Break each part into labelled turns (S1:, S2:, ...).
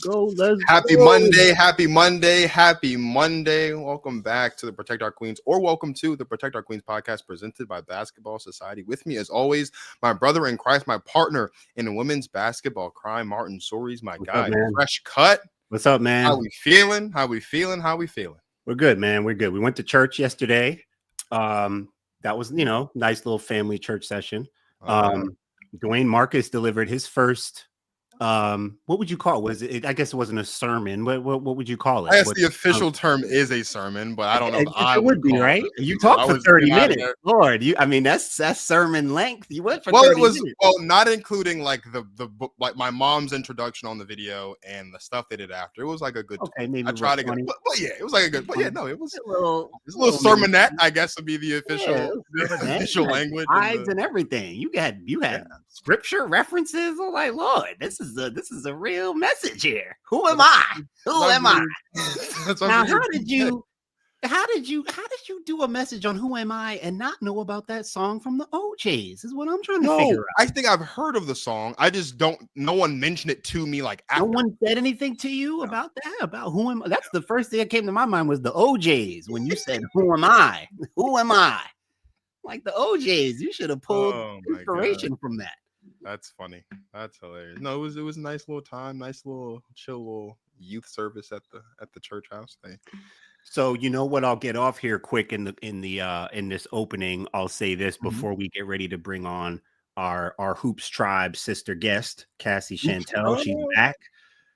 S1: go. Let's
S2: Happy
S1: go.
S2: Monday. Happy Monday. Happy Monday. Welcome back to the Protect Our Queens, or welcome to the Protect Our Queens podcast presented by Basketball Society. With me, as always, my brother in Christ, my partner in women's basketball crime, Martin Sories, my guy, fresh cut.
S1: What's up, man?
S2: How we feeling? How we feeling? How we feeling?
S1: We're good, man. We're good. We went to church yesterday. That was, nice little family church session. Dwayne Marcus delivered his first, what would you call it? Was it? I guess it wasn't a sermon. What would you call it?
S2: I guess the official term is a sermon, but I don't know if I would
S1: be right. You talked for 30 minutes, Lord. That's sermon length. You went for 30 minutes.
S2: Not including like the like my mom's introduction on the video and the stuff they did after. It was like a good.
S1: Okay, maybe
S2: I tried to get, but yeah, it was like a good. But yeah, no, it was a little sermonette, I guess, would be the official language.
S1: Vibes and everything. You had scripture references. I'm like, Lord, this is a real message here. Who am I? Who am I? Now, how did you do a message on Who Am I and not know about that song from the OJs? Is what I'm trying to figure out.
S2: I think I've heard of the song. I just don't. No one mentioned it to me. Like after.
S1: No one said anything to you about that. About who am I? That's the first thing that came to my mind was the OJs when you said Who am I? Who am I? Like the OJs. You should have pulled inspiration from that.
S2: That's funny. That's hilarious. No, it was a nice little time, nice little chill little youth service at the church house thing.
S1: So you know what? I'll get off here quick in this opening. I'll say this before we get ready to bring on our Hoops Tribe sister guest, Cassie Chantel. She's back.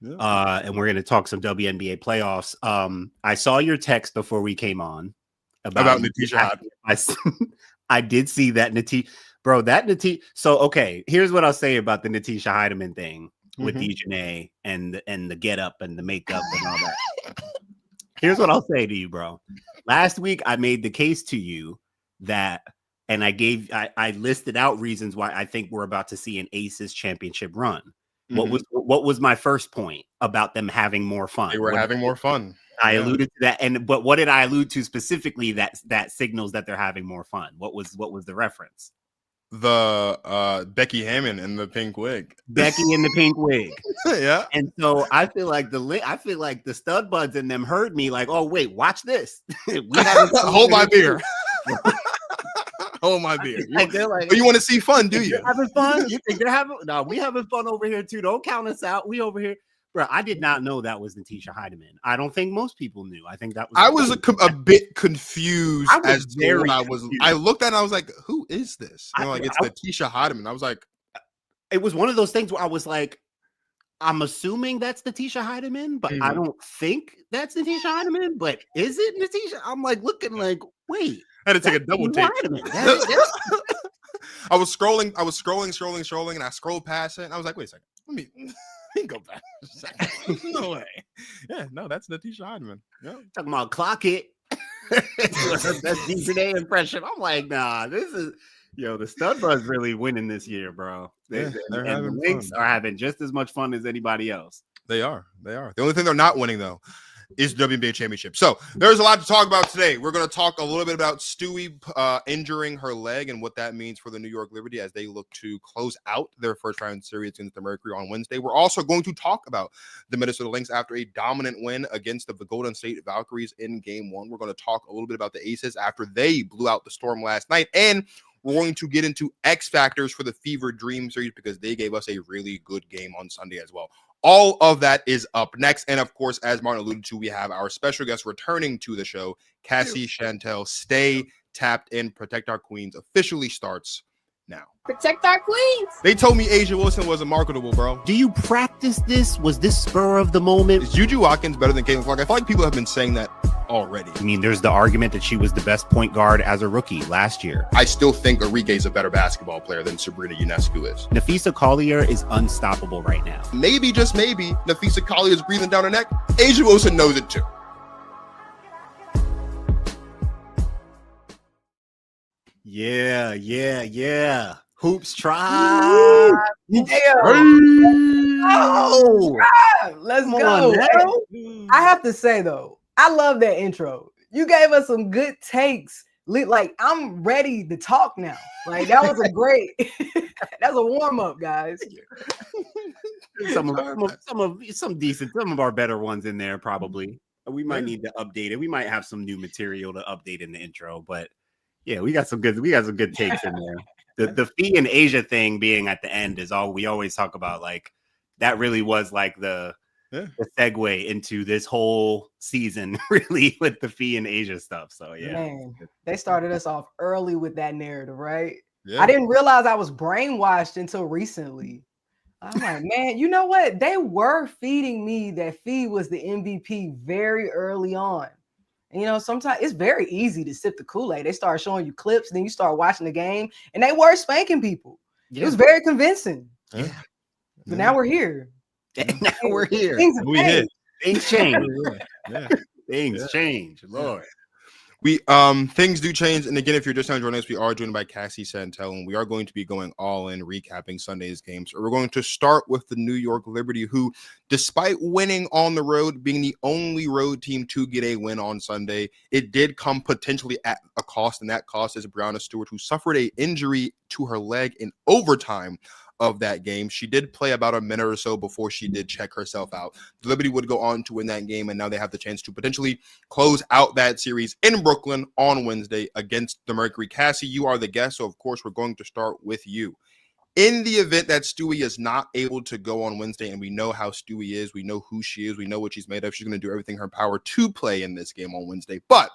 S1: Yeah. And we're gonna talk some WNBA playoffs. I saw your text before we came on about
S2: Natisha.
S1: I did see that Natisha. Bro, that Natisha. So, okay, here's what I'll say about the Natisha Heidemann thing with Dejanay and the get up and the makeup and all that. Here's what I'll say to you, bro. Last week, I made the case to you that, and I listed out reasons why I think we're about to see an Aces championship run. What was my first point about them having more fun?
S2: They were having more fun.
S1: I alluded to that, but what did I allude to specifically that signals that they're having more fun? What was the reference?
S2: The Becky Hammon in the pink wig.
S1: Becky in the pink wig.
S2: Yeah.
S1: And so I feel like the stud buds in them heard me like, oh wait, watch this.
S2: Hold my beer. Hold my beer.
S1: Like they're like,
S2: oh, you want to see fun, do you?
S1: Having fun? You think they're having? No, we having fun over here too. Don't count us out. We over here. Bro, I did not know that was Natisha Heidemann. I don't think most people knew. I think that was.
S2: I was a bit confused as to what I was. Confused. I looked at it and I was like, "Who is this?" It's Natisha Heidemann. I was like,
S1: it was one of those things where I was like, "I'm assuming that's Natisha Heidemann, but I don't think that's Natisha Heidemann. But is it Natisha?" I'm like looking like, wait.
S2: I had to take a double take. I was scrolling, and I scrolled past it, and I was like, "Wait a second, let me go back." No way. Yeah, no, that's Natisha Heidemann. Yeah,
S1: talking about clock it. That's Dejanay impression. I'm like, nah, this is the stud buzz really winning this year, bro. The Lynx are having just as much fun as anybody else.
S2: They are. The only thing they're not winning though is WNBA championship. So there's a lot to talk about today. We're going to talk a little bit about Stewie injuring her leg and what that means for the New York Liberty as they look to close out their first round series against the Mercury on Wednesday. We're also going to talk about the Minnesota Lynx after a dominant win against the Golden State Valkyries in game 1. We're going to talk a little bit about the Aces after they blew out the Storm last night. And we're going to get into X factors for the Fever Dream series because they gave us a really good game on Sunday as well. All of that is up next. And of course, as Martin alluded to, we have our special guest returning to the show, Cassie Chantel. Stay tapped in. Protect Our Queens officially starts now.
S3: Protect our queens.
S2: They told me Asia Wilson wasn't marketable, bro.
S1: Do you practice this? Was this spur of the moment?
S2: Is Juju Watkins better than Caitlin Clark? I feel like people have been saying that already.
S1: I mean, there's the argument that she was the best point guard as a rookie last year.
S2: I still think Arike is a better basketball player than Sabrina Ionescu is.
S1: Napheesa Collier is unstoppable right now.
S2: Maybe, just maybe, Napheesa Collier is breathing down her neck. Asia Wilson knows it too.
S1: Yeah. Hoops Tribe.
S4: Yeah.
S1: Oh,
S4: let's go. I have to say though, I love that intro. You gave us some good takes like I'm ready to talk now. Like that was a great that's a warm-up, guys.
S1: some of our better ones in there probably. We might need to update it. We might have some new material to update in the intro, but yeah, we got some good takes in there. The Fee and Asia thing being at the end is all we always talk about. Like that really was like the segue into this whole season, really, with the Fee and Asia stuff. So yeah,
S4: man, they started us off early with that narrative, right?
S2: Yeah.
S4: I didn't realize I was brainwashed until recently. I'm like, man, you know what? They were feeding me that Fee was the MVP very early on. And, you know, sometimes it's very easy to sip the Kool-Aid. They start showing you clips, then you start watching the game, and they were spanking people. Yeah. It was very convincing.
S1: Yeah.
S4: But now we're here.
S1: Now we're here.
S4: Things have changed.
S1: Things change. Things change. Lord.
S2: We things do change, and again, if you're just now joining us, we are joined by Cassie Chantel, and we are going to be going all in recapping Sunday's games. So we're going to start with the New York Liberty, who, despite winning on the road, being the only road team to get a win on Sunday, it did come potentially at a cost, and that cost is Breanna Stewart, who suffered an injury to her leg in overtime of that game. She did play about a minute or so before she did check herself out. The Liberty would go on to win that game, and now they have the chance to potentially close out that series in Brooklyn on Wednesday against the Mercury. Cassie, you are the guest, so of course we're going to start with you. In the event that Stewie is not able to go on Wednesday, and we know how Stewie is, we know who she is, we know what she's made of, she's going to do everything in her power to play in this game on Wednesday. But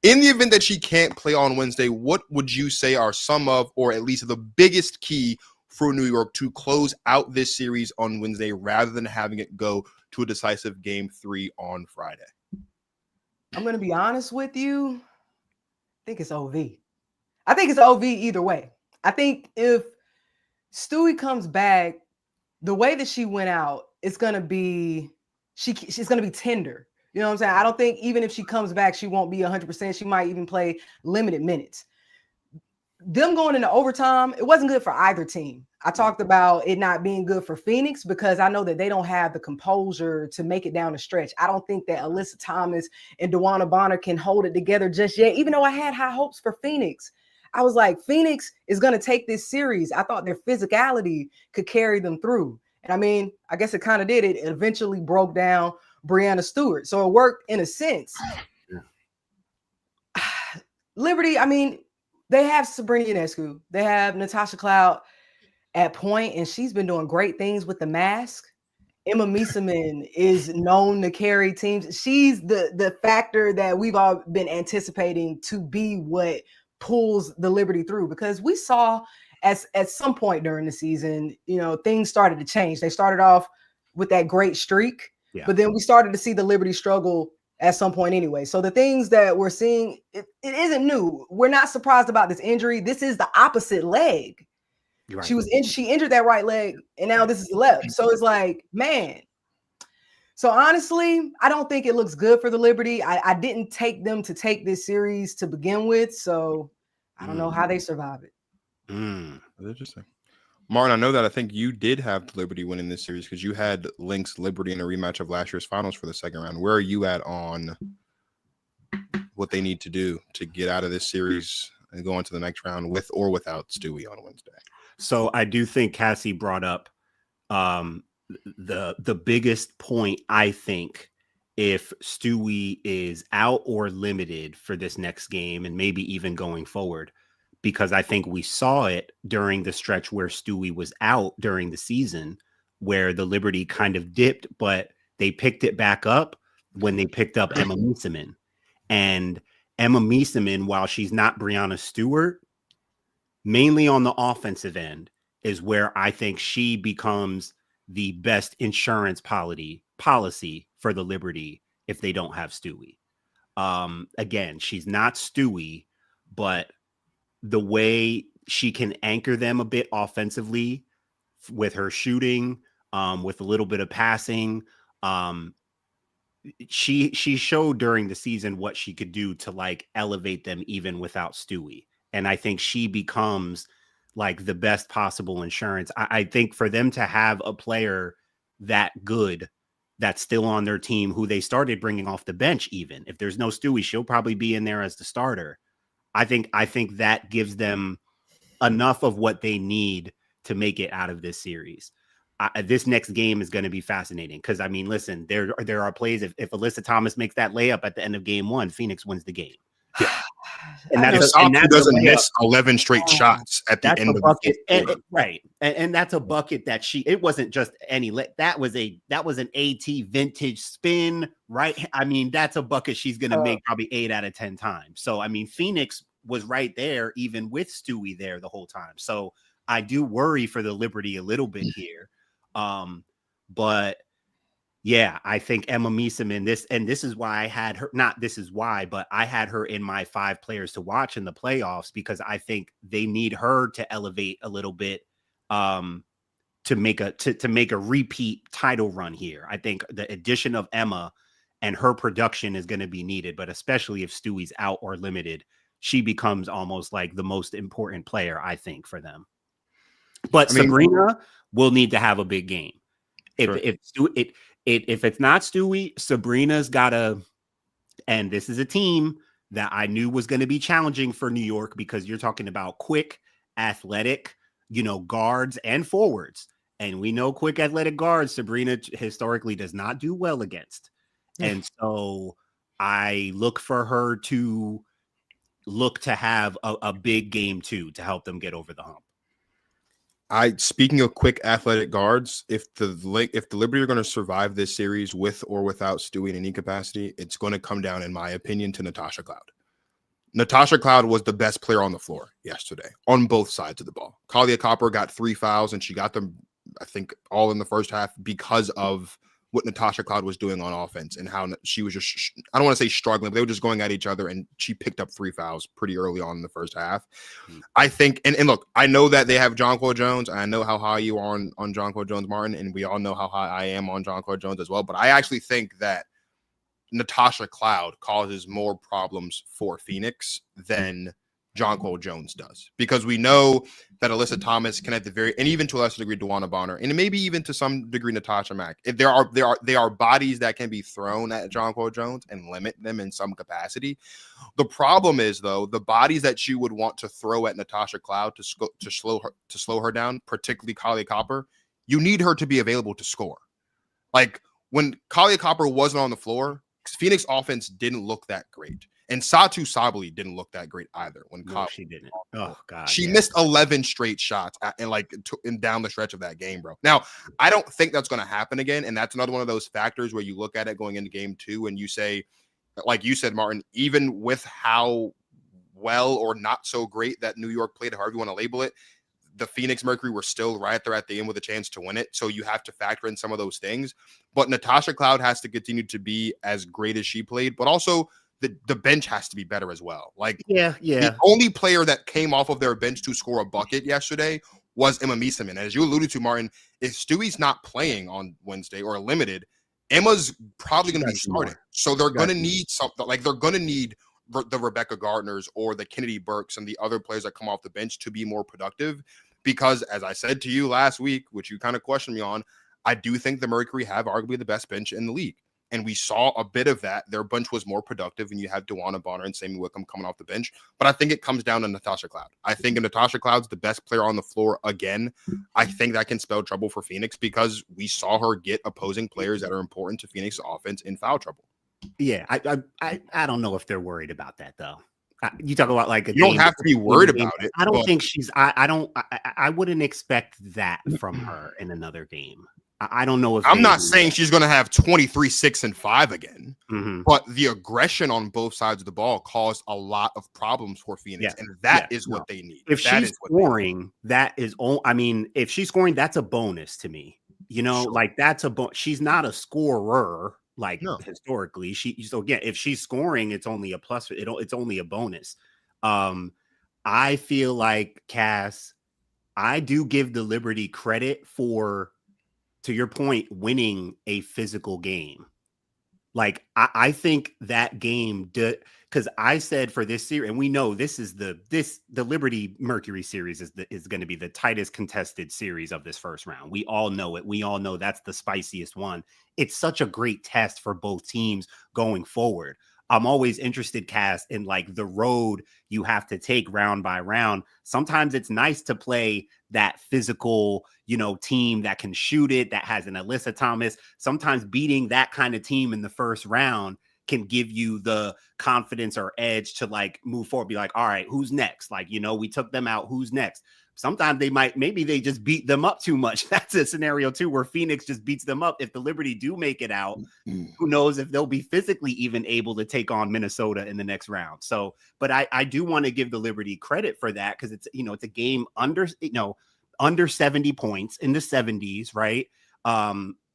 S2: in the event that she can't play on Wednesday, what would you say are some of, or at least the biggest key for New York to close out this series on Wednesday rather than having it go to a decisive game 3 on Friday?
S4: I'm going to be honest with you. I think it's OV. I think it's OV either way. I think if Stewie comes back, the way that she went out, it's going to be, she's going to be tender. You know what I'm saying? I don't think even if she comes back, she won't be 100%. She might even play limited minutes. Them going into overtime, it wasn't good for either team. I talked about it not being good for Phoenix because I know that they don't have the composure to make it down the stretch. I don't think that Alyssa Thomas and DeWanna Bonner can hold it together just yet, even though I had high hopes for Phoenix. I was like, Phoenix is going to take this series. I thought their physicality could carry them through. And I mean, I guess it kind of did. It eventually broke down Breanna Stewart. So it worked in a sense. Yeah. Liberty, I mean, they have Sabrina Ionescu. They have Natasha Cloud at point, and she's been doing great things with the mask. Emma Mieseman is known to carry teams. She's the factor that we've all been anticipating to be what pulls the Liberty through, because we saw at some point during the season, you know, things started to change. They started off with that great streak, but then we started to see the Liberty struggle at some point anyway. So the things that we're seeing, it isn't new. We're not surprised about this injury. This is the opposite leg. Right. She injured that right leg, and now this is the left. So it's like, man. So honestly, I don't think it looks good for the Liberty. I didn't take them to take this series to begin with, so I don't know how they survive it.
S2: That's interesting. Martin, I know that I think you did have the Liberty winning this series because you had Lynx Liberty in a rematch of last year's finals for the second round. Where are you at on what they need to do to get out of this series and go into the next round with or without Stewie on Wednesday?
S1: So I do think Cassie brought up the biggest point. I think if Stewie is out or limited for this next game and maybe even going forward, because I think we saw it during the stretch where Stewie was out during the season, where the Liberty kind of dipped, but they picked it back up when they picked up Emma Mieseman. And Emma Mieseman, while she's not Breanna Stewart, mainly on the offensive end, is where I think she becomes the best insurance policy for the Liberty if they don't have Stewie. Again, she's not Stewie, but the way she can anchor them a bit offensively with her shooting, with a little bit of passing, she showed during the season what she could do to like elevate them even without Stewie. And I think she becomes like the best possible insurance. I think for them to have a player that good that's still on their team, who they started bringing off the bench, even if there's no Stewie, she'll probably be in there as the starter. I think that gives them enough of what they need to make it out of this series. This next game is going to be fascinating because, I mean, listen, there are plays. If Alyssa Thomas makes that layup at the end of game 1, Phoenix wins the game.
S2: Yeah.
S1: And
S2: that's doesn't miss 11 straight shots at the end of the fourth quarter.
S1: Right. And that's a bucket that it wasn't just any, that was an AT vintage spin, right? I mean, that's a bucket she's going to make probably 8 out of 10 times. So, I mean, Phoenix was right there, even with Stewie there the whole time. So I do worry for the Liberty a little bit here. But yeah, I think Emma Meeseman, this is why I had her, not this is why, but I had her in my 5 players to watch in the playoffs, because I think they need her to elevate a little bit to make a repeat title run here. I think the addition of Emma and her production is going to be needed, but especially if Stewie's out or limited, she becomes almost like the most important player, I think, for them. But Sabrina will need to have a big game. If it's not Stewie, Sabrina's gotta, and this is a team that I knew was going to be challenging for New York, because you're talking about quick, athletic, guards and forwards. And we know quick, athletic guards, Sabrina historically does not do well against. And so I look for her to have a big game too, to help them get over the hump.
S2: Speaking of quick athletic guards, if the Liberty are going to survive this series with or without Stewie in any capacity, it's going to come down, in my opinion, to Natasha Cloud. Natasha Cloud was the best player on the floor yesterday on both sides of the ball. Kalia Copper got 3 fouls, and she got them, I think, all in the first half because of what Natasha Cloud was doing on offense and how she was just, I don't want to say struggling, but they were just going at each other, and she picked up 3 fouls pretty early on in the first half. I think, and look, I know that they have Jonquel Jones. I know how high you are on Jonquel Jones, Martin, and we all know how high I am on Jonquel Jones as well. But I actually think that Natasha Cloud causes more problems for Phoenix than Jonquel Jones does, because we know that Alyssa Thomas can, at the very, and even to a lesser degree, DeWanna Bonner, and maybe even to some degree Natasha Mack. If there are bodies that can be thrown at Jonquel Jones and limit them in some capacity. The problem is, though, the bodies that you would want to throw at Natasha Cloud to slow her down, particularly Kalia Copper, you need her to be available to score. Like when Kalia Copper wasn't on the floor, Phoenix offense didn't look that great. And Satu Sabali didn't look that great either.
S1: She didn't. Oh God,
S2: she missed 11 straight shots and down the stretch of that game, bro. Now, I don't think that's going to happen again, and that's another one of those factors where you look at it going into game 2 and you say, like you said, Martin, even with how well or not so great that New York played, however you want to label it, the Phoenix Mercury were still right there at the end with a chance to win it. So you have to factor in some of those things. But Natasha Cloud has to continue to be as great as she played, but also the bench has to be better as well. The only player that came off of their bench to score a bucket yesterday was Emma Meeseman. As you alluded to, Martin, if Stewie's not playing on Wednesday or limited, Emma's probably going to be starting. So they're going to need something, like they're going to need the Rebecca Gardners or the Kennedy Burks and the other players that come off the bench to be more productive. Because as I said to you last week, which you kind of questioned me on, I do think the Mercury have arguably the best bench in the league. And we saw a bit of that. Their bench was more productive, and you have DeWanna Bonner and Sammy Wickham coming off the bench. But I think it comes down to Natasha Cloud. I think Natasha Cloud's the best player on the floor again. I think that can spell trouble for Phoenix, because we saw her get opposing players that are important to Phoenix offense in foul trouble.
S1: Yeah, I don't know if they're worried about that, though. You talk about like
S2: you don't have to be worried about it.
S1: I don't think she's. I wouldn't expect that from her in another game. I don't know if
S2: I'm not saying she's going to have 23, 6, and 5 again, but the aggression on both sides of the ball caused a lot of problems for Phoenix, and that is what they need.
S1: If she's scoring, that is. I mean, if she's scoring, that's a bonus to me. Like that's a bonus. She's not a scorer. Historically, if she's scoring, it's only a plus. It's only a bonus. I feel like, Cass, I do give the Liberty credit for, to your point, winning a physical game. Like I think that game did, because I said for this series, and we know the Liberty Mercury series is going to be the tightest contested series of this first round. We all know it. We all know that's the spiciest one. It's such a great test for both teams going forward. I'm always interested, Cass, in like the road you have to take round by round. Sometimes it's nice to play that physical, team that can shoot it, that has an Alyssa Thomas. Sometimes beating that kind of team in the first round can give you the confidence or edge to like move forward, be like, all right, who's next? Like, we took them out. Who's next? Sometimes maybe they just beat them up too much. That's a scenario too, where Phoenix just beats them up. If the Liberty do make it out, who knows if they'll be physically even able to take on Minnesota in the next round. So, but I do want to give the Liberty credit for that, because it's, it's a game under 70 points in the 70s, right?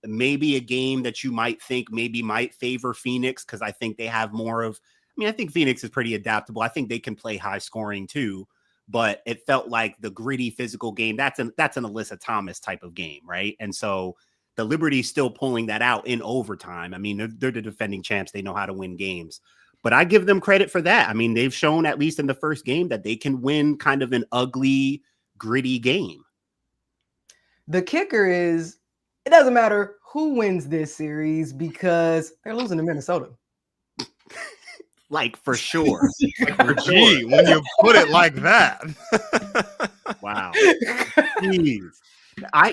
S1: Maybe a game that you might think maybe might favor Phoenix, because I think they have more of, I think Phoenix is pretty adaptable. I think they can play high scoring too. But it felt like the gritty physical game. That's an Alyssa Thomas type of game, right? And so the Liberty still pulling that out in overtime. They're the defending champs. They know how to win games. But I give them credit for that. They've shown, at least in the first game, that they can win kind of an ugly, gritty game.
S4: The kicker is, it doesn't matter who wins this series, because they're losing to Minnesota.
S1: Like, for sure.
S2: Gee, when you put it like that.
S1: Wow. Jeez. I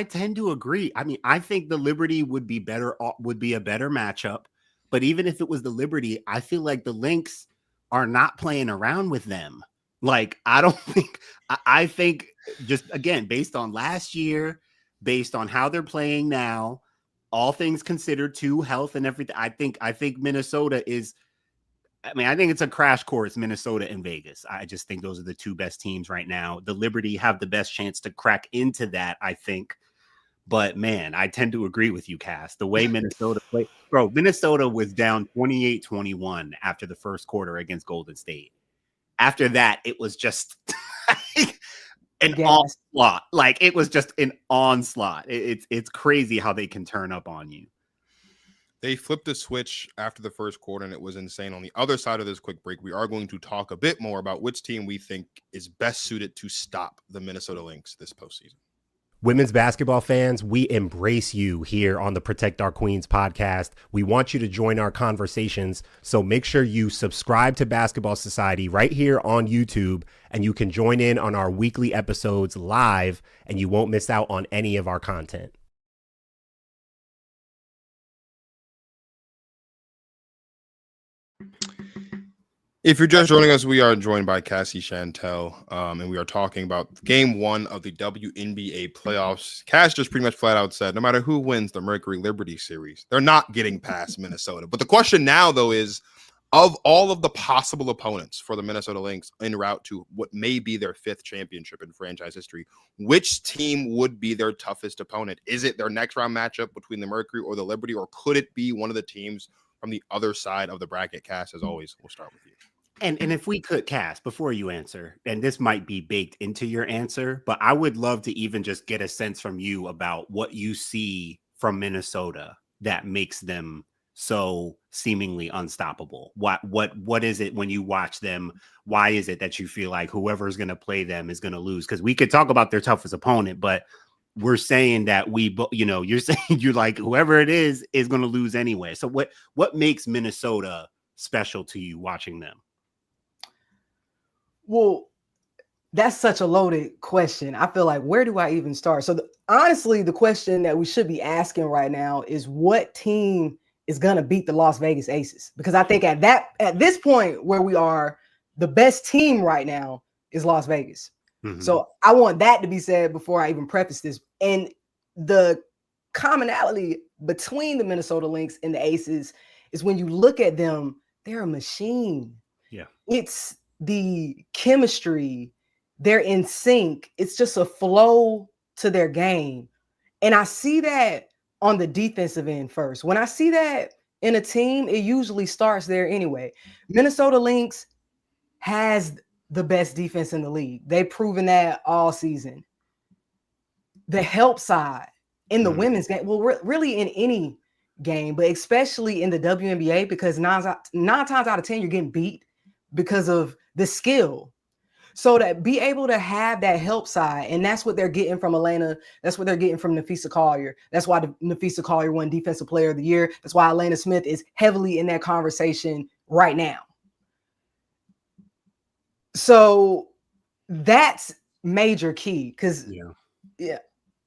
S1: tend to agree. I think the Liberty would be a better matchup. But even if it was the Liberty, I feel like the Lynx are not playing around with them. Like, I think just, again, based on last year, based on how they're playing now, all things considered, too, health and everything, I think Minnesota is, I think it's a crash course, Minnesota and Vegas. I just think those are the two best teams right now. The Liberty have the best chance to crack into that, I think. But, man, I tend to agree with you, Cass. The way Minnesota played. Bro, Minnesota was down 28-21 after the first quarter against Golden State. After that, it was just an onslaught. Like, it was just an onslaught. It's crazy how they can turn up on you.
S2: They flipped the switch after the first quarter, and it was insane. On the other side of this quick break, we are going to talk a bit more about which team we think is best suited to stop the Minnesota Lynx this postseason.
S3: Women's basketball fans, we embrace you here on the Protect Our Queens podcast. We want you to join our conversations, so make sure you subscribe to Basketball Society right here on YouTube, and you can join in on our weekly episodes live, and you won't miss out on any of our content.
S2: If you're just joining us, we are joined by Cassie Chantel, and we are talking about game one of the WNBA playoffs. Cass just pretty much flat out said, no matter who wins the Mercury Liberty series, they're not getting past Minnesota. But the question now, though, is, of all of the possible opponents for the Minnesota Lynx en route to what may be their fifth championship in franchise history, which team would be their toughest opponent? Is it their next round matchup between the Mercury or the Liberty, or could it be one of the teams from the other side of the bracket? Cass, as always, we'll start with you.
S1: And if we could, Cass, before you answer, and this might be baked into your answer, but I would love to even just get a sense from you about what you see from Minnesota that makes them so seemingly unstoppable. What is it when you watch them? Why is it that you feel like whoever's going to play them is going to lose? Because we could talk about their toughest opponent, but we're saying that you're saying you're like whoever it is going to lose anyway. So what makes Minnesota special to you watching them?
S4: Well, that's such a loaded question. I feel like, where do I even start? So honestly, the question that we should be asking right now is, what team is going to beat the Las Vegas Aces? Because I think at this point where we are, the best team right now is Las Vegas. Mm-hmm. So I want that to be said before I even preface this. And the commonality between the Minnesota Lynx and the Aces is, when you look at them, they're a machine.
S1: Yeah.
S4: It's the chemistry, they're in sync. It's just a flow to their game. And I see that on the defensive end first. When I see that in a team, it usually starts there anyway. Minnesota Lynx has the best defense in the league. They've proven that all season. The help side in the women's game, well, really in any game, but especially in the WNBA, because nine times out of 10, you're getting beat because of the skill. So to be able to have that help side, and that's what they're getting from Elena. That's what they're getting from Nafisa Collier. That's why Nafisa Collier won Defensive Player of the Year. That's why Elena Smith is heavily in that conversation right now. So that's major key because yeah,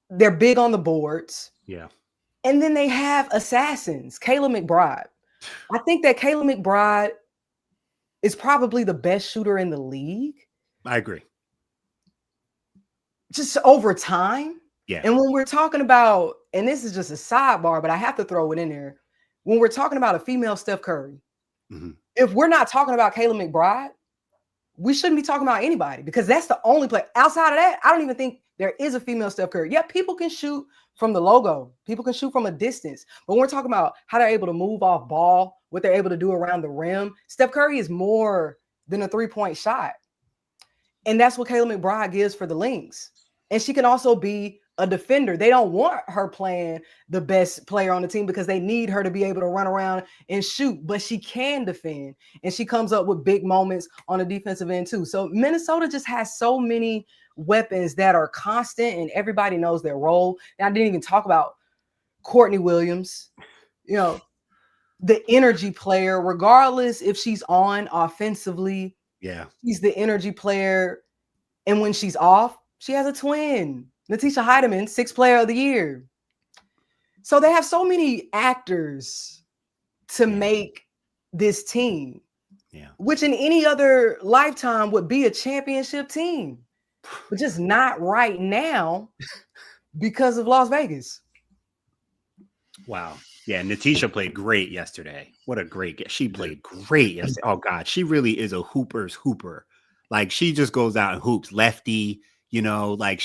S4: they're big on the boards.
S1: Yeah.
S4: And then they have assassins. Kayla McBride. I think that Kayla McBride is probably the best shooter in the league.
S1: I agree.
S4: Just over time.
S1: Yeah.
S4: And when we're talking about, and this is just a sidebar, but I have to throw it in there. When we're talking about a female Steph Curry, if we're not talking about Kayla McBride, we shouldn't be talking about anybody because that's the only play. Outside of that, I don't even think there is a female Steph Curry. Yeah, people can shoot from the logo. People can shoot from a distance. But when we're talking about how they're able to move off ball, what they're able to do around the rim, Steph Curry is more than a three-point shot. And that's what Kayla McBride gives for the Lynx. And she can also be a defender. They don't want her playing the best player on the team because they need her to be able to run around and shoot, but she can defend. And she comes up with big moments on the defensive end too. So Minnesota just has so many weapons that are constant and everybody knows their role. And I didn't even talk about Courtney Williams, you know, the energy player, regardless if she's on offensively.
S1: Yeah.
S4: She's the energy player. And when she's off, she has a twin. Natisha Heidemann, 6th Player of the Year. So they have so many actors to make this team, which in any other lifetime would be a championship team, but just not right now because of Las Vegas.
S1: Wow. Yeah, Natisha played great yesterday. What a great game. She played great yesterday. Oh, God. She really is a hooper's hooper. Like, she just goes out and hoops. Lefty. You know, like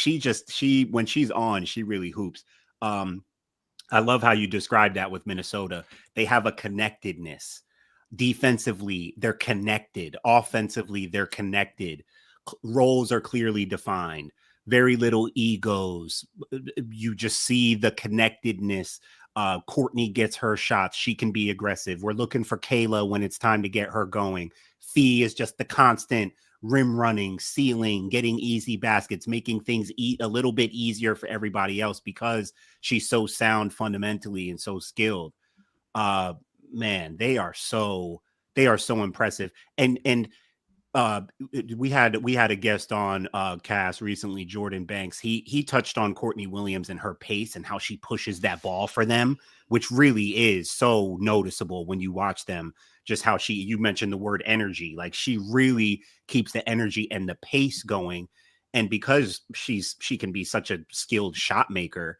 S1: when she's on, she really hoops. I love how you described that with Minnesota. They have a connectedness. Defensively, they're connected. Offensively, they're connected. Roles are clearly defined. Very little egos. You just see the connectedness. Courtney gets her shots. She can be aggressive. We're looking for Kayla when it's time to get her going. Fee is just the constant rim running, sealing, getting easy baskets, making things a little bit easier for everybody else because she's so sound fundamentally and so skilled. Man, they are so impressive. And we had a guest on Cass recently, Jordan Banks. He touched on Courtney Williams and her pace and how she pushes that ball for them, which really is so noticeable when you watch them. Just how you mentioned the word energy, like she really keeps the energy and the pace going. And because she can be such a skilled shot maker,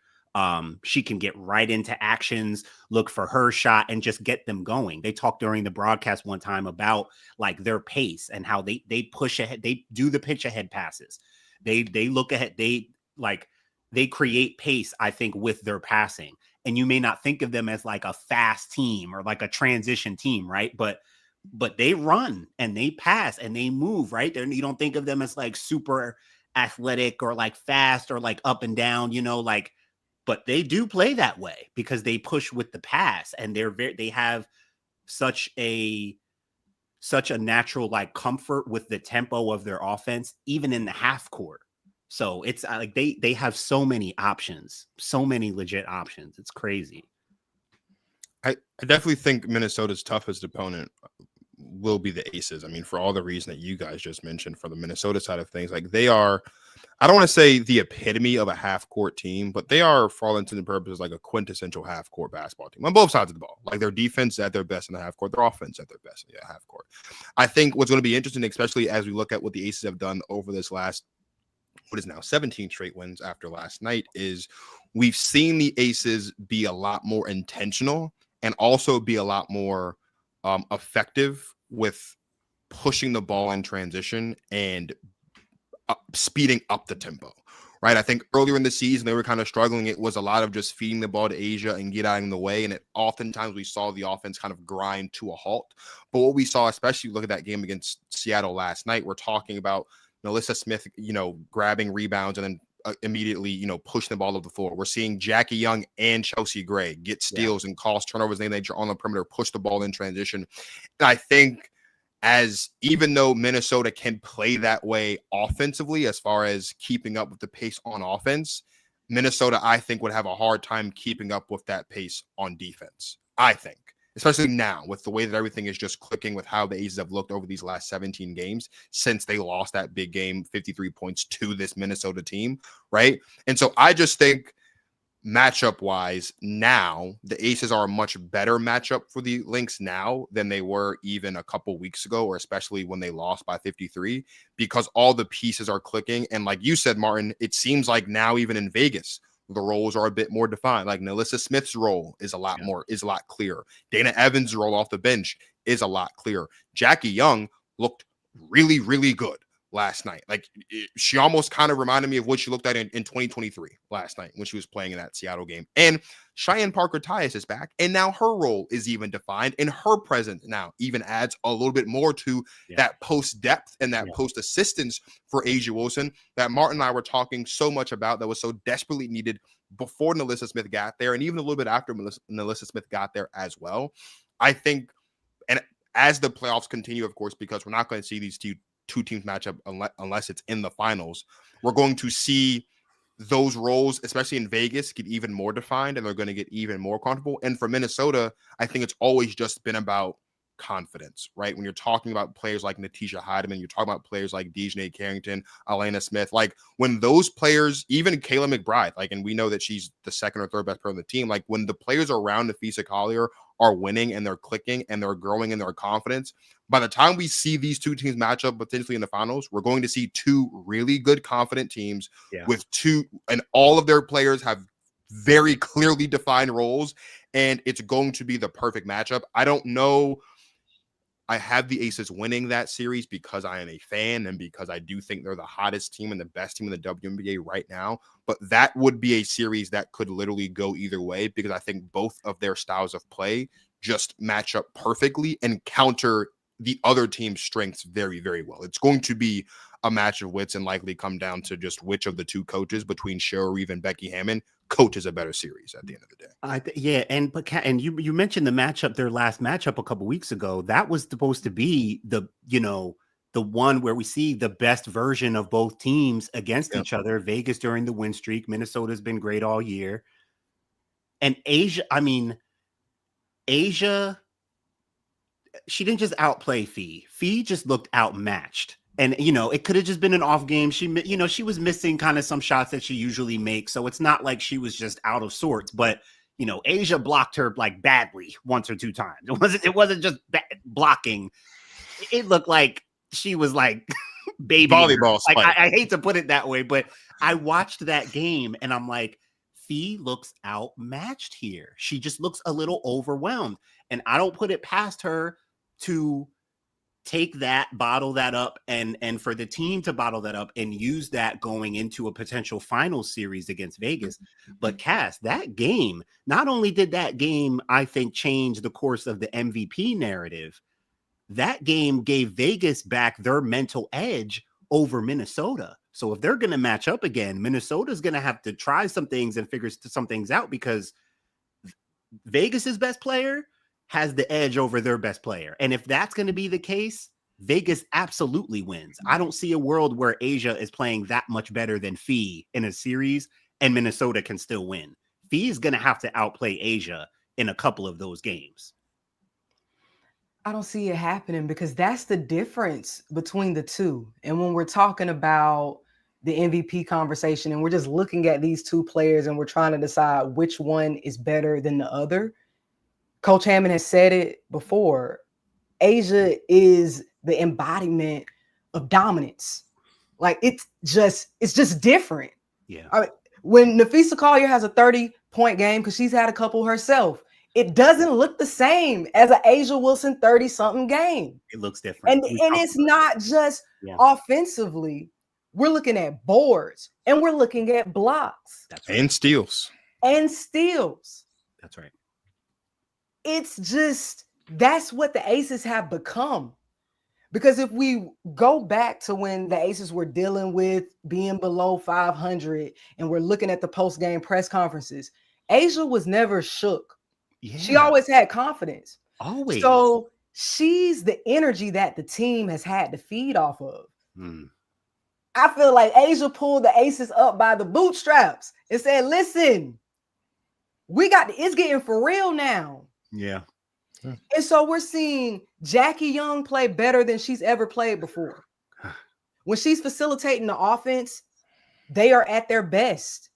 S1: she can get right into actions, look for her shot and just get them going. They talked during the broadcast one time about like their pace and how they push ahead. They do the pitch ahead passes. They look ahead. They create pace, I think, with their passing. And you may not think of them as like a fast team or like a transition team, right? But they run and they pass and they move, right? You don't think of them as like super athletic or like fast or like up and down, you know, like, but they do play that way because they push with the pass and they have such a natural like comfort with the tempo of their offense, even in the half court. So it's like they have so many options, so many legit options. It's crazy.
S2: I definitely think Minnesota's toughest opponent will be the Aces. I mean, for all the reason that you guys just mentioned, for the Minnesota side of things, like they are, I don't want to say the epitome of a half-court team, but they are, for all intents and purposes, like a quintessential half-court basketball team on both sides of the ball. Like their defense at their best in the half-court, their offense at their best in the half-court. I think what's going to be interesting, especially as we look at what the Aces have done over this last, what is now 17 straight wins after last night, is we've seen the Aces be a lot more intentional and also be a lot more effective with pushing the ball in transition and speeding up the tempo, right? I think earlier in the season, they were kind of struggling. It was a lot of just feeding the ball to Asia and get out of the way. And oftentimes we saw the offense kind of grind to a halt. But what we saw, especially look at that game against Seattle last night, we're talking about Melissa Smith, grabbing rebounds and then immediately, pushing the ball up the floor. We're seeing Jackie Young and Chelsea Gray get steals and cause turnovers on the perimeter, push the ball in transition. And I think as even though Minnesota can play that way offensively, as far as keeping up with the pace on offense, Minnesota, I think, would have a hard time keeping up with that pace on defense. I think, especially now with the way that everything is just clicking with how the Aces have looked over these last 17 games since they lost that big game, 53 points to this Minnesota team, right? And so I just think matchup wise, now the Aces are a much better matchup for the Lynx now than they were even a couple weeks ago, or especially when they lost by 53, because all the pieces are clicking. And like you said, Martin, it seems like now even in Vegas, the roles are a bit more defined. Like Nalissa Smith's role is a lot clearer. Dana Evans' role off the bench is a lot clearer. Jackie Young looked really, really good last night. Like she almost kind of reminded me of what she looked at in 2023 last night when she was playing in that Seattle game. And Cheyenne Parker-Tyus is back, and now her role is even defined, and her presence now even adds a little bit more to that post depth and that post assistance for A'ja Wilson that Martin and I were talking so much about, that was so desperately needed before Nalissa Smith got there, and even a little bit after Nalissa Smith got there as well. I think, and as the playoffs continue, of course, because we're not going to see these two teams match up unless it's in the finals, we're going to see those roles, especially in Vegas, get even more defined, and they're going to get even more comfortable. And for Minnesota, I think it's always just been about confidence, right? When you're talking about players like Natisha Heideman, you're talking about players like Dejanay Carrington, Elena Smith, like when those players, even Kayla McBride, like, and we know that she's the second or third best player on the team, like when the players around Nafisa Collier are winning and they're clicking and they're growing in their confidence, by the time we see these two teams match up potentially in the finals, we're going to see two really good, confident teams with two, and all of their players have very clearly defined roles, and it's going to be the perfect matchup. I don't know. I have the Aces winning that series because I am a fan and because I do think they're the hottest team and the best team in the WNBA right now. But that would be a series that could literally go either way, because I think both of their styles of play just match up perfectly and counter the other team's strengths very, very well. It's going to be a match of wits and likely come down to just which of the two coaches between Cheryl Reeve and Becky Hammon coaches a better series at the end of the day.
S1: And you mentioned the matchup, their last matchup a couple weeks ago. That was supposed to be the one where we see the best version of both teams against each other. Vegas during the win streak. Minnesota's been great all year. And A'ja, she didn't just outplay Fee. Fee just looked outmatched. And, it could have just been an off game. She was missing kind of some shots that she usually makes. So it's not like she was just out of sorts. But, A'ja blocked her like badly once or two times. It wasn't just blocking. It looked like she was like baby
S2: volleyball.
S1: Like I hate to put it that way, but I watched that game and I'm like, Fee looks outmatched here. She just looks a little overwhelmed. And I don't put it past her to take that, bottle that up, and for the team to bottle that up and use that going into a potential final series against Vegas. But Cass, that game, not only did that game, I think, change the course of the MVP narrative, that game gave Vegas back their mental edge over Minnesota. So if they're going to match up again, Minnesota's going to have to try some things and figure some things out, because Vegas's best player has the edge over their best player. And if that's going to be the case, Vegas absolutely wins. I don't see a world where A'ja is playing that much better than Fee in a series and Minnesota can still win. Fee is going to have to outplay A'ja in a couple of those games.
S4: I don't see it happening, because that's the difference between the two. And when we're talking about the MVP conversation and we're just looking at these two players and we're trying to decide which one is better than the other, Coach Hammond has said it before. A'ja is the embodiment of dominance. Like it's just different.
S1: Yeah.
S4: I mean, when Nafisa Collier has a 30-point game, because she's had a couple herself, it doesn't look the same as an A'ja Wilson 30-something game.
S1: It looks different.
S4: And it's not just offensively. We're looking at boards and we're looking at blocks.
S1: That's right.
S2: And steals.
S1: That's right.
S4: It's just, that's what the Aces have become. Because if we go back to when the Aces were dealing with being below 500 and we're looking at the post-game press conferences, A'ja was never shook. Yeah. She always had confidence.
S1: Always.
S4: So she's the energy that the team has had to feed off of.
S1: Mm.
S4: I feel like Asia pulled the Aces up by the bootstraps and said, listen, it's getting for real now.
S1: Yeah.
S4: And so we're seeing Jackie Young play better than she's ever played before. When she's facilitating the offense, they are at their best.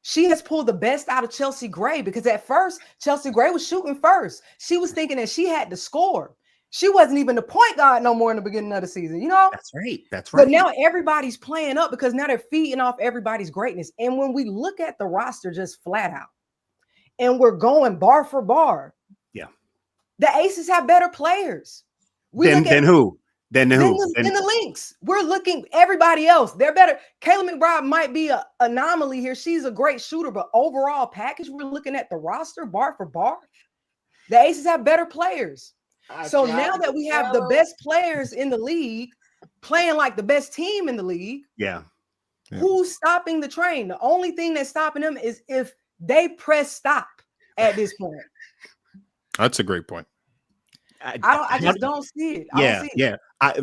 S4: She has pulled the best out of Chelsea Gray, because at first, Chelsea Gray was shooting first. She was thinking that she had to score. She wasn't even the point guard no more in the beginning of the season, you know?
S1: That's right. That's right.
S4: But now everybody's playing up because now they're feeding off everybody's greatness. And when we look at the roster just flat out, and we're going bar for bar,
S1: yeah,
S4: the Aces have better players.
S1: Than who? Than
S4: the Lynx. We're looking everybody else. They're better. Kayla McBride might be an anomaly here. She's a great shooter, but overall package, we're looking at the roster bar for bar. The Aces have better players. So now that we have the best players in the league playing like the best team in the league,
S1: yeah,
S4: who's stopping the train? The only thing that's stopping them is if they press stop at this point.
S2: That's a great point.
S4: I just don't see it.
S1: Yeah.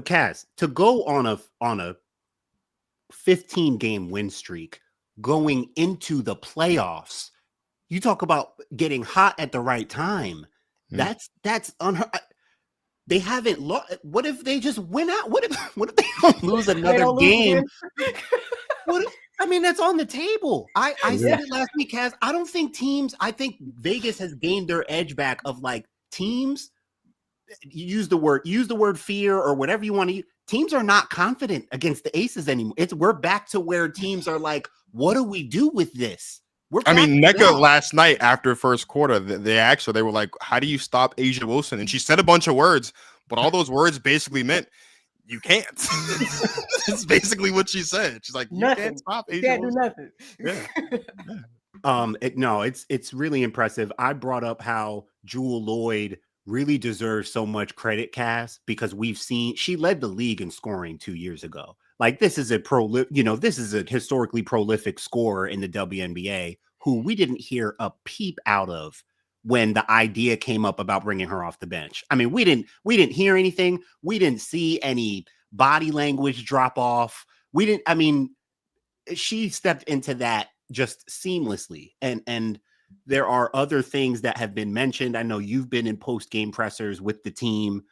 S1: Cass, to go on a 15-game win streak going into the playoffs, you talk about getting hot at the right time. That's they haven't lost. What if they just win out? What if they don't lose another game? That's on the table. I said it last week, Cass. I think Vegas has gained their edge back of like teams. Use the word fear or whatever you want to use. Teams are not confident against the Aces anymore. We're back to where teams are like, what do we do with this?
S2: NECA last night after first quarter, they asked her, they were like, how do you stop Asia Wilson? And she said a bunch of words, but all those words basically meant you can't. That's basically what she said. She's like, you can't stop Asia Wilson.
S4: Do nothing.
S2: Yeah.
S1: It's really impressive. I brought up how Jewel Lloyd really deserves so much credit, Cass, because we've seen she led the league in scoring 2 years ago. Like this is a historically prolific scorer in the WNBA who we didn't hear a peep out of when the idea came up about bringing her off the bench. I mean, we didn't hear anything. We didn't see any body language drop off. She stepped into that just seamlessly. And there are other things that have been mentioned. I know you've been in post-game pressers with the team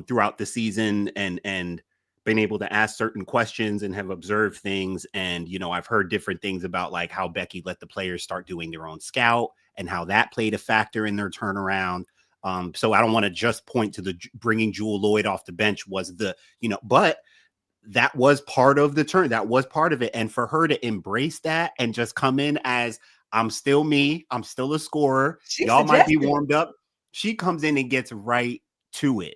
S1: throughout the season and been able to ask certain questions and have observed things. And, I've heard different things about like how Becky let the players start doing their own scout and how that played a factor in their turnaround. So I don't want to just point to the bringing Jewel Lloyd off the bench was but that was part of the turn. That was part of it. And for her to embrace that and just come in as I'm still me. I'm still a scorer. Y'all might be warmed up. She comes in and gets right to it.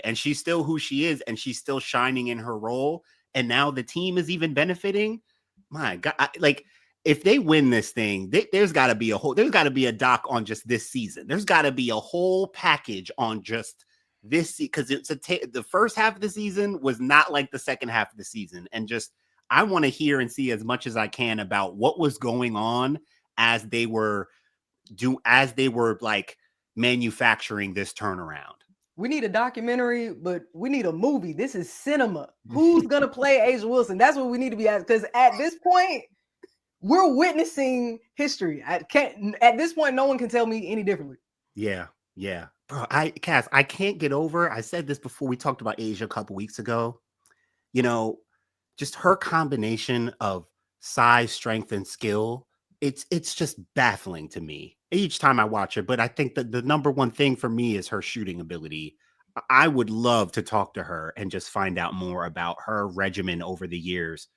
S1: And she's still who she is. And she's still shining in her role. And now the team is even benefiting. My God. If they win this thing, there's got to be a doc on just this season. There's got to be a whole package on just this. Because the first half of the season was not like the second half of the season. And just, I want to hear and see as much as I can about what was going on as they were like manufacturing this turnaround.
S4: We need a documentary, but we need a movie. This is cinema. Who's going to play Asia Wilson? That's what we need to be asked. Because at this point, we're witnessing history. At this point, no one can tell me any differently.
S1: Yeah. Bro, Cass, I can't get over. I said this before we talked about Asia a couple weeks ago. Just her combination of size, strength, and skill, it's just baffling to me each time I watch her. But I think that the number one thing for me is her shooting ability. I would love to talk to her and just find out more about her regimen over the years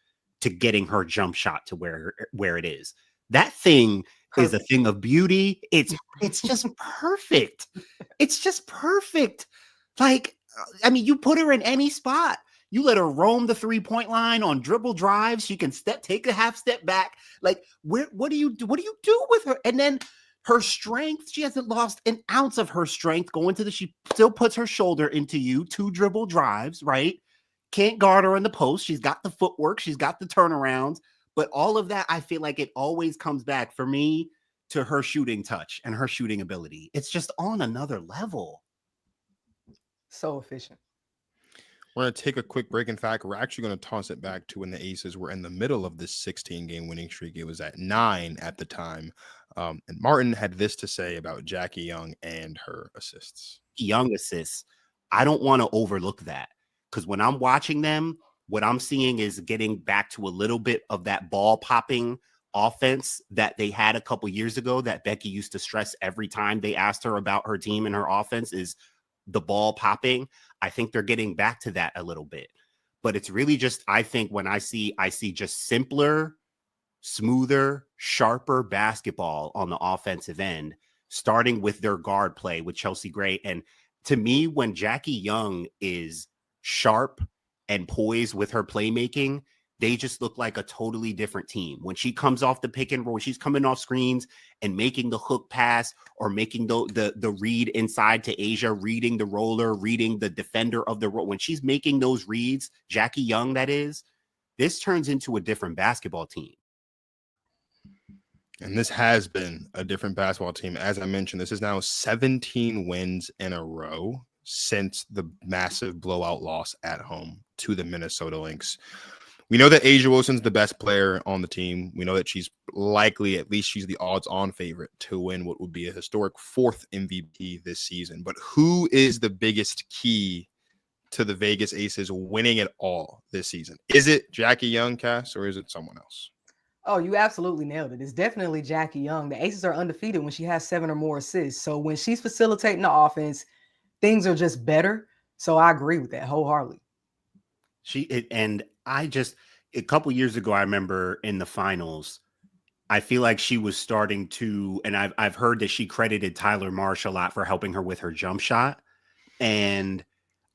S1: to getting her jump shot to where it is. That thing is a thing of beauty. It's just perfect. It's just perfect. Like, you put her in any spot. You let her roam the 3-point line on dribble drives. She can take a half step back. Like, what do you do? What do you do with her? And then her strength, she hasn't lost an ounce of her strength she still puts her shoulder into you, 2 dribble drives, right? Can't guard her in the post. She's got the footwork. She's got the turnarounds. But all of that, I feel like it always comes back for me to her shooting touch and her shooting ability. It's just on another level.
S4: So efficient.
S2: We're going to take a quick break. In fact, we're actually going to toss it back to when the Aces were in the middle of this 16-game winning streak. It was at 9 at the time. And Martin had this to say about Jackie Young and her assists.
S1: Young assists. I don't want to overlook that, because when I'm watching them, what I'm seeing is getting back to a little bit of that ball popping offense that they had a couple years ago that Becky used to stress every time they asked her about her team and her offense is the ball popping. I think they're getting back to that a little bit, but it's really just, I think when I see just simpler, smoother, sharper basketball on the offensive end, starting with their guard play with Chelsea Gray. And to me, when Jackie Young is sharp and poised with her playmaking, they just look like a totally different team. When she comes off the pick and roll, she's coming off screens and making the hook pass or making the read inside to Asia, reading the roller, reading the defender of the roll. When she's making those reads, Jackie Young, that is, this turns into a different basketball team.
S2: And this has been a different basketball team. As I mentioned, this is now 17 wins in a row since the massive blowout loss at home to the Minnesota Lynx. We know that Asia Wilson's the best player on the team. We know that she's likely, at least she's the odds-on favorite to win what would be a historic 4th MVP this season. But who is the biggest key to the Vegas Aces winning it all this season? Is it Jackie Young, Cass, or is it someone else?
S4: Oh, you absolutely nailed it. It's definitely Jackie Young. The Aces are undefeated when she has 7 or more assists. So when she's facilitating the offense, things are just better. So I agree with that wholeheartedly.
S1: A couple years ago, I remember in the finals, I feel like she was starting to, and I've heard that she credited Tyler Marsh a lot for helping her with her jump shot. And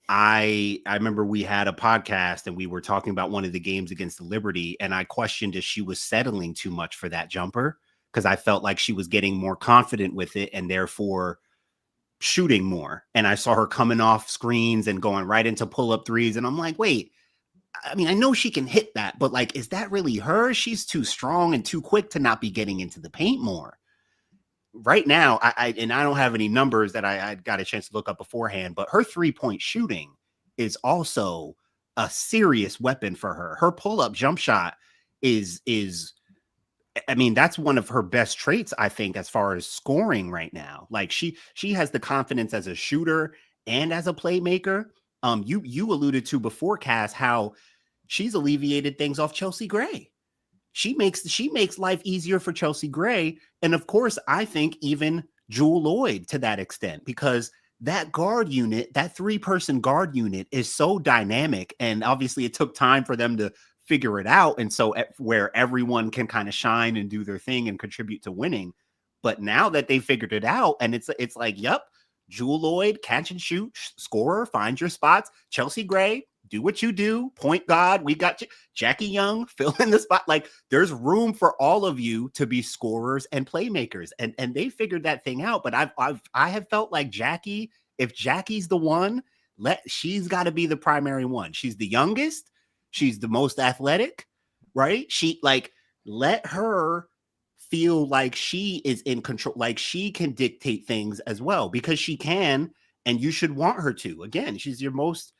S1: I remember we had a podcast and we were talking about one of the games against the Liberty, and I questioned if she was settling too much for that jumper, because I felt like she was getting more confident with it and therefore shooting more. And I saw her coming off screens and going right into pull-up threes. And I'm like, wait, I mean, I know she can hit that, but like, is that really her? She's too strong and too quick to not be getting into the paint more. Right now, I don't have any numbers that I got a chance to look up beforehand, but her 3-point shooting is also a serious weapon for her. Her pull-up jump shot is I mean, that's one of her best traits, I think, as far as scoring right now. Like she has the confidence as a shooter and as a playmaker. You alluded to before, Cass, how she's alleviated things off Chelsea Gray. She makes life easier for Chelsea Gray. And of course, I think even Jewel Lloyd to that extent, because that guard unit, that 3-person guard unit is so dynamic. And obviously it took time for them to figure it out. And so where everyone can kind of shine and do their thing and contribute to winning. But now that they figured it out, and it's like, yep, Jewel Lloyd, catch and shoot, scorer, find your spots. Chelsea Gray, do what you do. Point guard, we got you. Jackie Young, fill in the spot. Like, there's room for all of you to be scorers and playmakers. And they figured that thing out. But I have felt like Jackie, if Jackie's the one, she's got to be the primary one. She's the youngest. She's the most athletic, right? Let her feel like she is in control, like she can dictate things as well, because she can, and you should want her to. Again, she's your most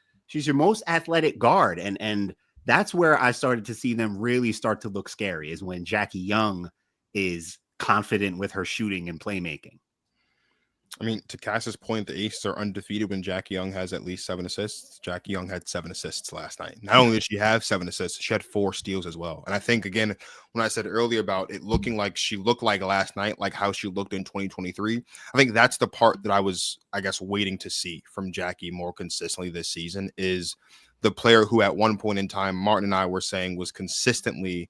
S1: athletic guard, and that's where I started to see them really start to look scary, is when Jackie Young is confident with her shooting and playmaking.
S2: I mean, to Cass's point, the Aces are undefeated when Jackie Young has at least 7 assists. Jackie Young had 7 assists last night. Not only did she have 7 assists, she had 4 steals as well. And I think, again, when I said earlier about it looking like she looked like last night, like how she looked in 2023, I think that's the part that I was, I guess, waiting to see from Jackie more consistently this season, is the player who at one point in time, Martin and I were saying was consistently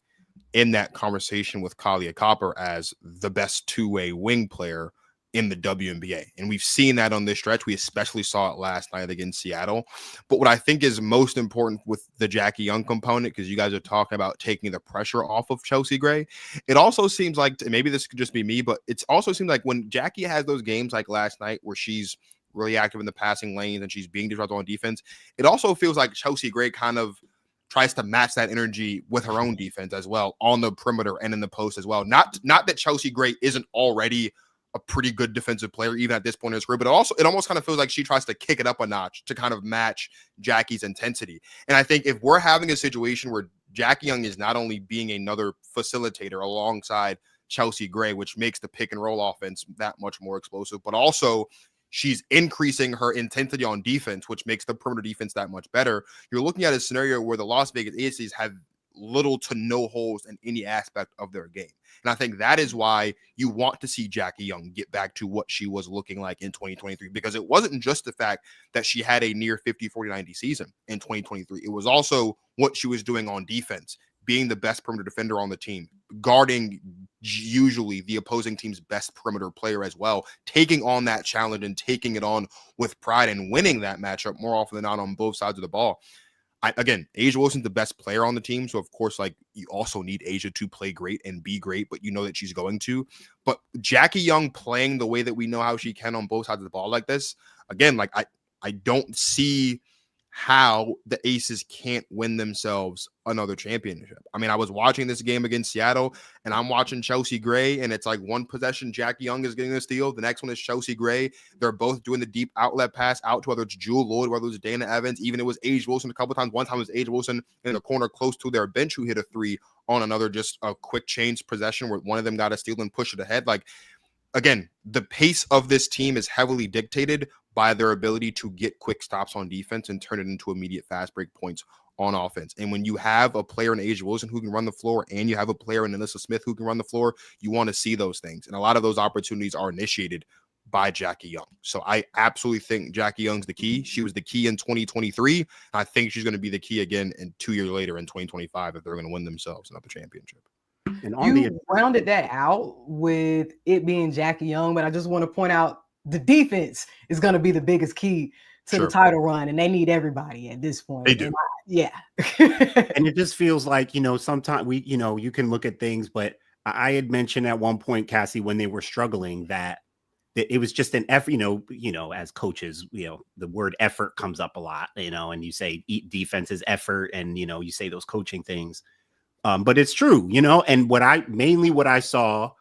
S2: in that conversation with Kalia Copper as the best two-way wing player in the WNBA. And we've seen that on this stretch. We especially saw it last night against Seattle. But what I think is most important with the Jackie Young component, because you guys are talking about taking the pressure off of Chelsea Gray, it also seems like, maybe this could just be me, but it also seems like when Jackie has those games like last night where she's really active in the passing lanes and she's being disruptive on defense, it also feels like Chelsea Gray kind of tries to match that energy with her own defense as well, on the perimeter and in the post as well. Not that Chelsea Gray isn't already a pretty good defensive player, even at this point in his career. But it almost kind of feels like she tries to kick it up a notch to kind of match Jackie's intensity. And I think if we're having a situation where Jackie Young is not only being another facilitator alongside Chelsea Gray, which makes the pick and roll offense that much more explosive, but also she's increasing her intensity on defense, which makes the perimeter defense that much better. You're looking at a scenario where the Las Vegas Aces have little to no holes in any aspect of their game. And I think that is why you want to see Jackie Young get back to what she was looking like in 2023, because it wasn't just the fact that she had a near 50-40-90 season in 2023. It was also what she was doing on defense, being the best perimeter defender on the team, guarding usually the opposing team's best perimeter player as well, taking on that challenge and taking it on with pride and winning that matchup more often than not on both sides of the ball. Again, A'ja Wilson's the best player on the team. So, of course, like, you also need A'ja to play great and be great, but you know that she's going to. But Jackie Young playing the way that we know how she can on both sides of the ball like this, again, like, I don't see how the Aces can't win themselves another championship. I mean, I was watching this game against Seattle, and I'm watching Chelsea Gray, and it's like one possession, Jackie Young is getting the steal. The next one is Chelsea Gray. They're both doing the deep outlet pass out to whether it's Jewel Lloyd, whether it's Dana Evans. Even it was A'ja Wilson a couple times. One time it was A'ja Wilson in the corner close to their bench who hit a three on another, just a quick change possession where one of them got a steal and pushed it ahead. Like, again, the pace of this team is heavily dictated by their ability to get quick stops on defense and turn it into immediate fast break points on offense. And when you have a player in A'ja Wilson who can run the floor and you have a player in Alyssa Smith who can run the floor, you want to see those things. And a lot of those opportunities are initiated by Jackie Young. So I absolutely think Jackie Young's the key. She was the key in 2023. I think she's going to be the key again in 2 years later in 2025 if they're going to win themselves another championship.
S4: And you rounded that out with it being Jackie Young, but I just want to point out the defense is going to be the biggest key to the title run, and they need everybody at this point.
S2: They do.
S1: And it just feels like, sometimes you can look at things, but I had mentioned at one point, Cassie, when they were struggling, that it was just an effort, as coaches, the word effort comes up a lot, and you say defense is effort, and, you say those coaching things. But it's true, and what I saw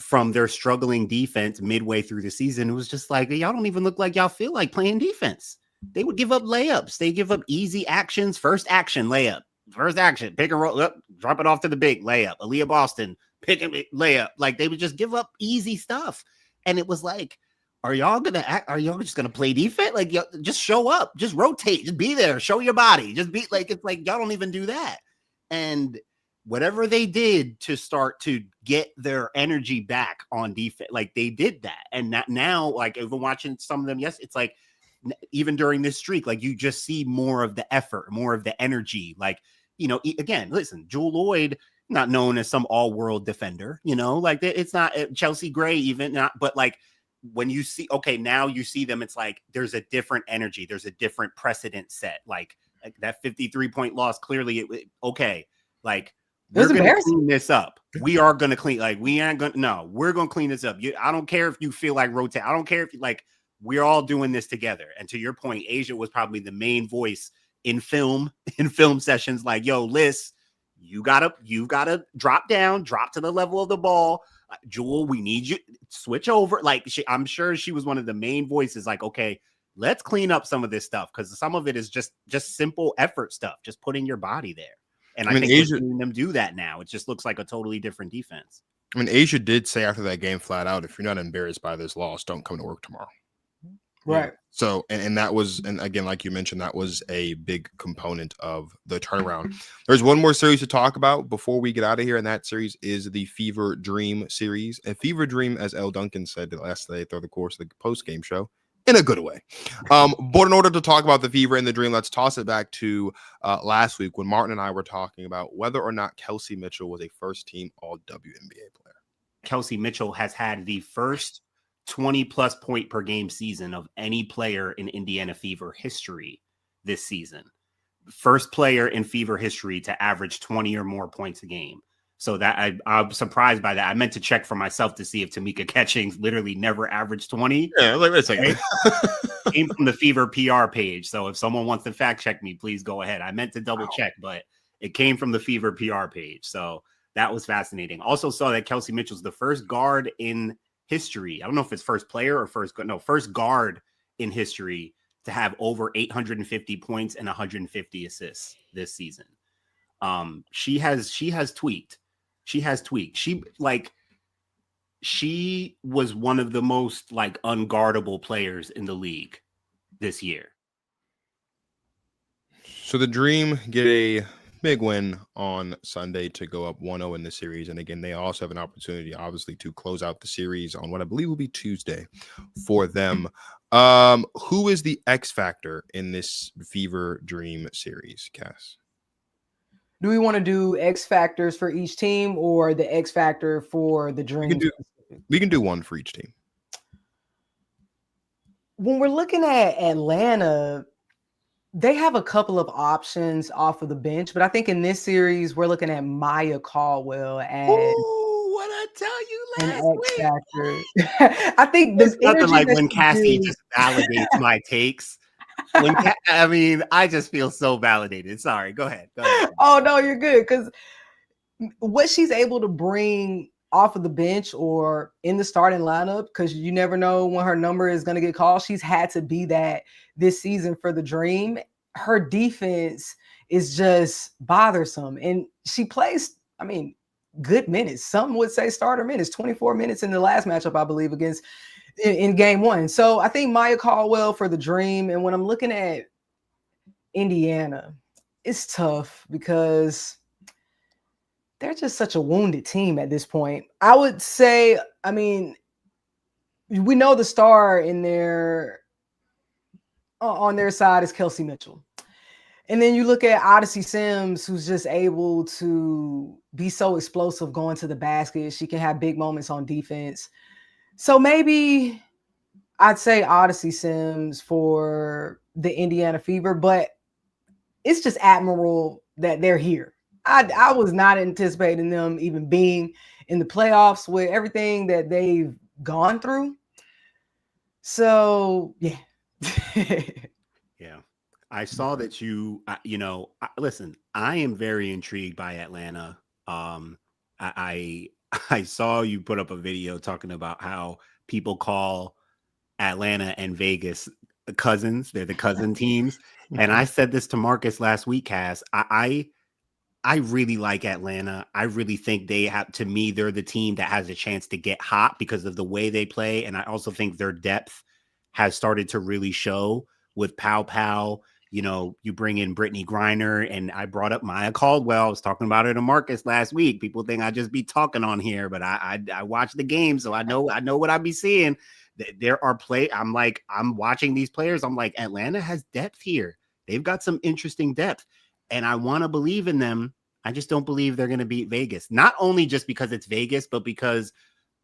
S1: from their struggling defense midway through the season, it was just like, y'all don't even look like y'all feel like playing defense. They would give up layups. They give up easy actions. First action, layup. First action, pick and roll up, drop it off to the big layup. Aaliyah Boston, pick and layup. Like, they would just give up easy stuff. And it was like, are y'all just gonna play defense? Like, just show up, just rotate, just be there, show your body, just be like, it's like y'all don't even do that. And whatever they did to start to get their energy back on defense, like, they did that. And now, like, even watching some of them, yes, it's like, even during this streak, like, you just see more of the effort, more of the energy. Like, again, listen, Jewel Lloyd, not known as some all-world defender, like, it's not Chelsea Gray even, not, but like, when you see, okay, now you see them, it's like, there's a different energy. There's a different precedent set. Like that 53-point loss, clearly, okay, like, we're going to clean this up. We are going to clean, like, we're going to clean this up. I don't care if you feel like rotate. I don't care if you like, we're all doing this together. And to your point, A'ja was probably the main voice in film sessions. Like, yo, Liz, you gotta drop down, drop to the level of the ball. Jewel, we need you switch over. Like, I'm sure she was one of the main voices. Like, okay, let's clean up some of this stuff, because some of it is just simple effort stuff, just putting your body there. And I think we're seeing them do that now. It just looks like a totally different defense.
S2: I mean, A'ja did say after that game flat out, if you're not embarrassed by this loss, don't come to work tomorrow.
S4: Right.
S2: So, and that was, and again, like you mentioned, that was a big component of the turnaround. There's one more series to talk about before we get out of here, and that series is the Fever Dream series. And Fever Dream, as L. Duncan said last day through the course of the post-game show, in a good way. But in order to talk about the Fever and the Dream, let's toss it back to last week when Martin and I were talking about whether or not Kelsey Mitchell was a first-team All-WNBA player.
S1: Kelsey Mitchell has had the first 20-plus point per game season of any player in Indiana Fever history this season. First player in Fever history to average 20 or more points a game. So that I'm surprised by that. I meant to check for myself to see if Tamika Catchings literally never averaged 20.
S2: Yeah, wait a second.
S1: Came from the Fever PR page. So if someone wants to fact check me, please go ahead. I meant to double check, but it came from the Fever PR page. So that was fascinating. Also saw that Kelsey Mitchell's the first guard in history. I don't know if it's first player or first guard in history to have over 850 points and 150 assists this season. She has tweaked. She was one of the most like unguardable players in the league this year.
S2: So the Dream get a big win on Sunday to go up 1-0 in the series. And again, they also have an opportunity, obviously, to close out the series on what I believe will be Tuesday for them. Who is the X factor in this Fever Dream series, Cass?
S4: Do we want to do X factors for each team or the X factor for the Dream?
S2: We can do one for each team.
S4: When we're looking at Atlanta, they have a couple of options off of the bench, but I think in this series, we're looking at Maya Caldwell as
S1: what I tell you
S4: last factor. I think
S1: there's nothing like when Cassie just validates my takes. I just feel so validated. Sorry, go ahead.
S4: Oh no, you're good, because what she's able to bring off of the bench or in the starting lineup, because you never know when her number is going to get called. She's had to be that this season for the Dream. Her defense is just bothersome, and she plays, good minutes. Some would say starter minutes, 24 minutes in the last matchup, I believe, against in game one. So I think Maya Caldwell for the Dream. And when I'm looking at Indiana, it's tough because they're just such a wounded team at this point. I would say, we know the star in their on their side is Kelsey Mitchell. And then you look at Odyssey Sims, who's just able to be so explosive going to the basket. She can have big moments on defense. So maybe I'd say Odyssey Sims for the Indiana Fever, but it's just admirable that they're here. I was not anticipating them even being in the playoffs with everything that they've gone through. So, yeah.
S1: Yeah. I saw that listen, I am very intrigued by Atlanta. I saw you put up a video talking about how people call Atlanta and Vegas cousins. They're the cousin teams. And I said this to Marcus last week, Cass. I really like Atlanta. I really think they're the team that has a chance to get hot because of the way they play. And I also think their depth has started to really show with Pow. You bring in Brittany Griner, and I brought up Maya Caldwell. I was talking about her to Marcus last week. People think I just be talking on here, but I watch the game, so I know what I be seeing. There are I'm watching these players. I'm like, Atlanta has depth here. They've got some interesting depth. And I want to believe in them. I just don't believe they're going to beat Vegas. Not only just because it's Vegas, but because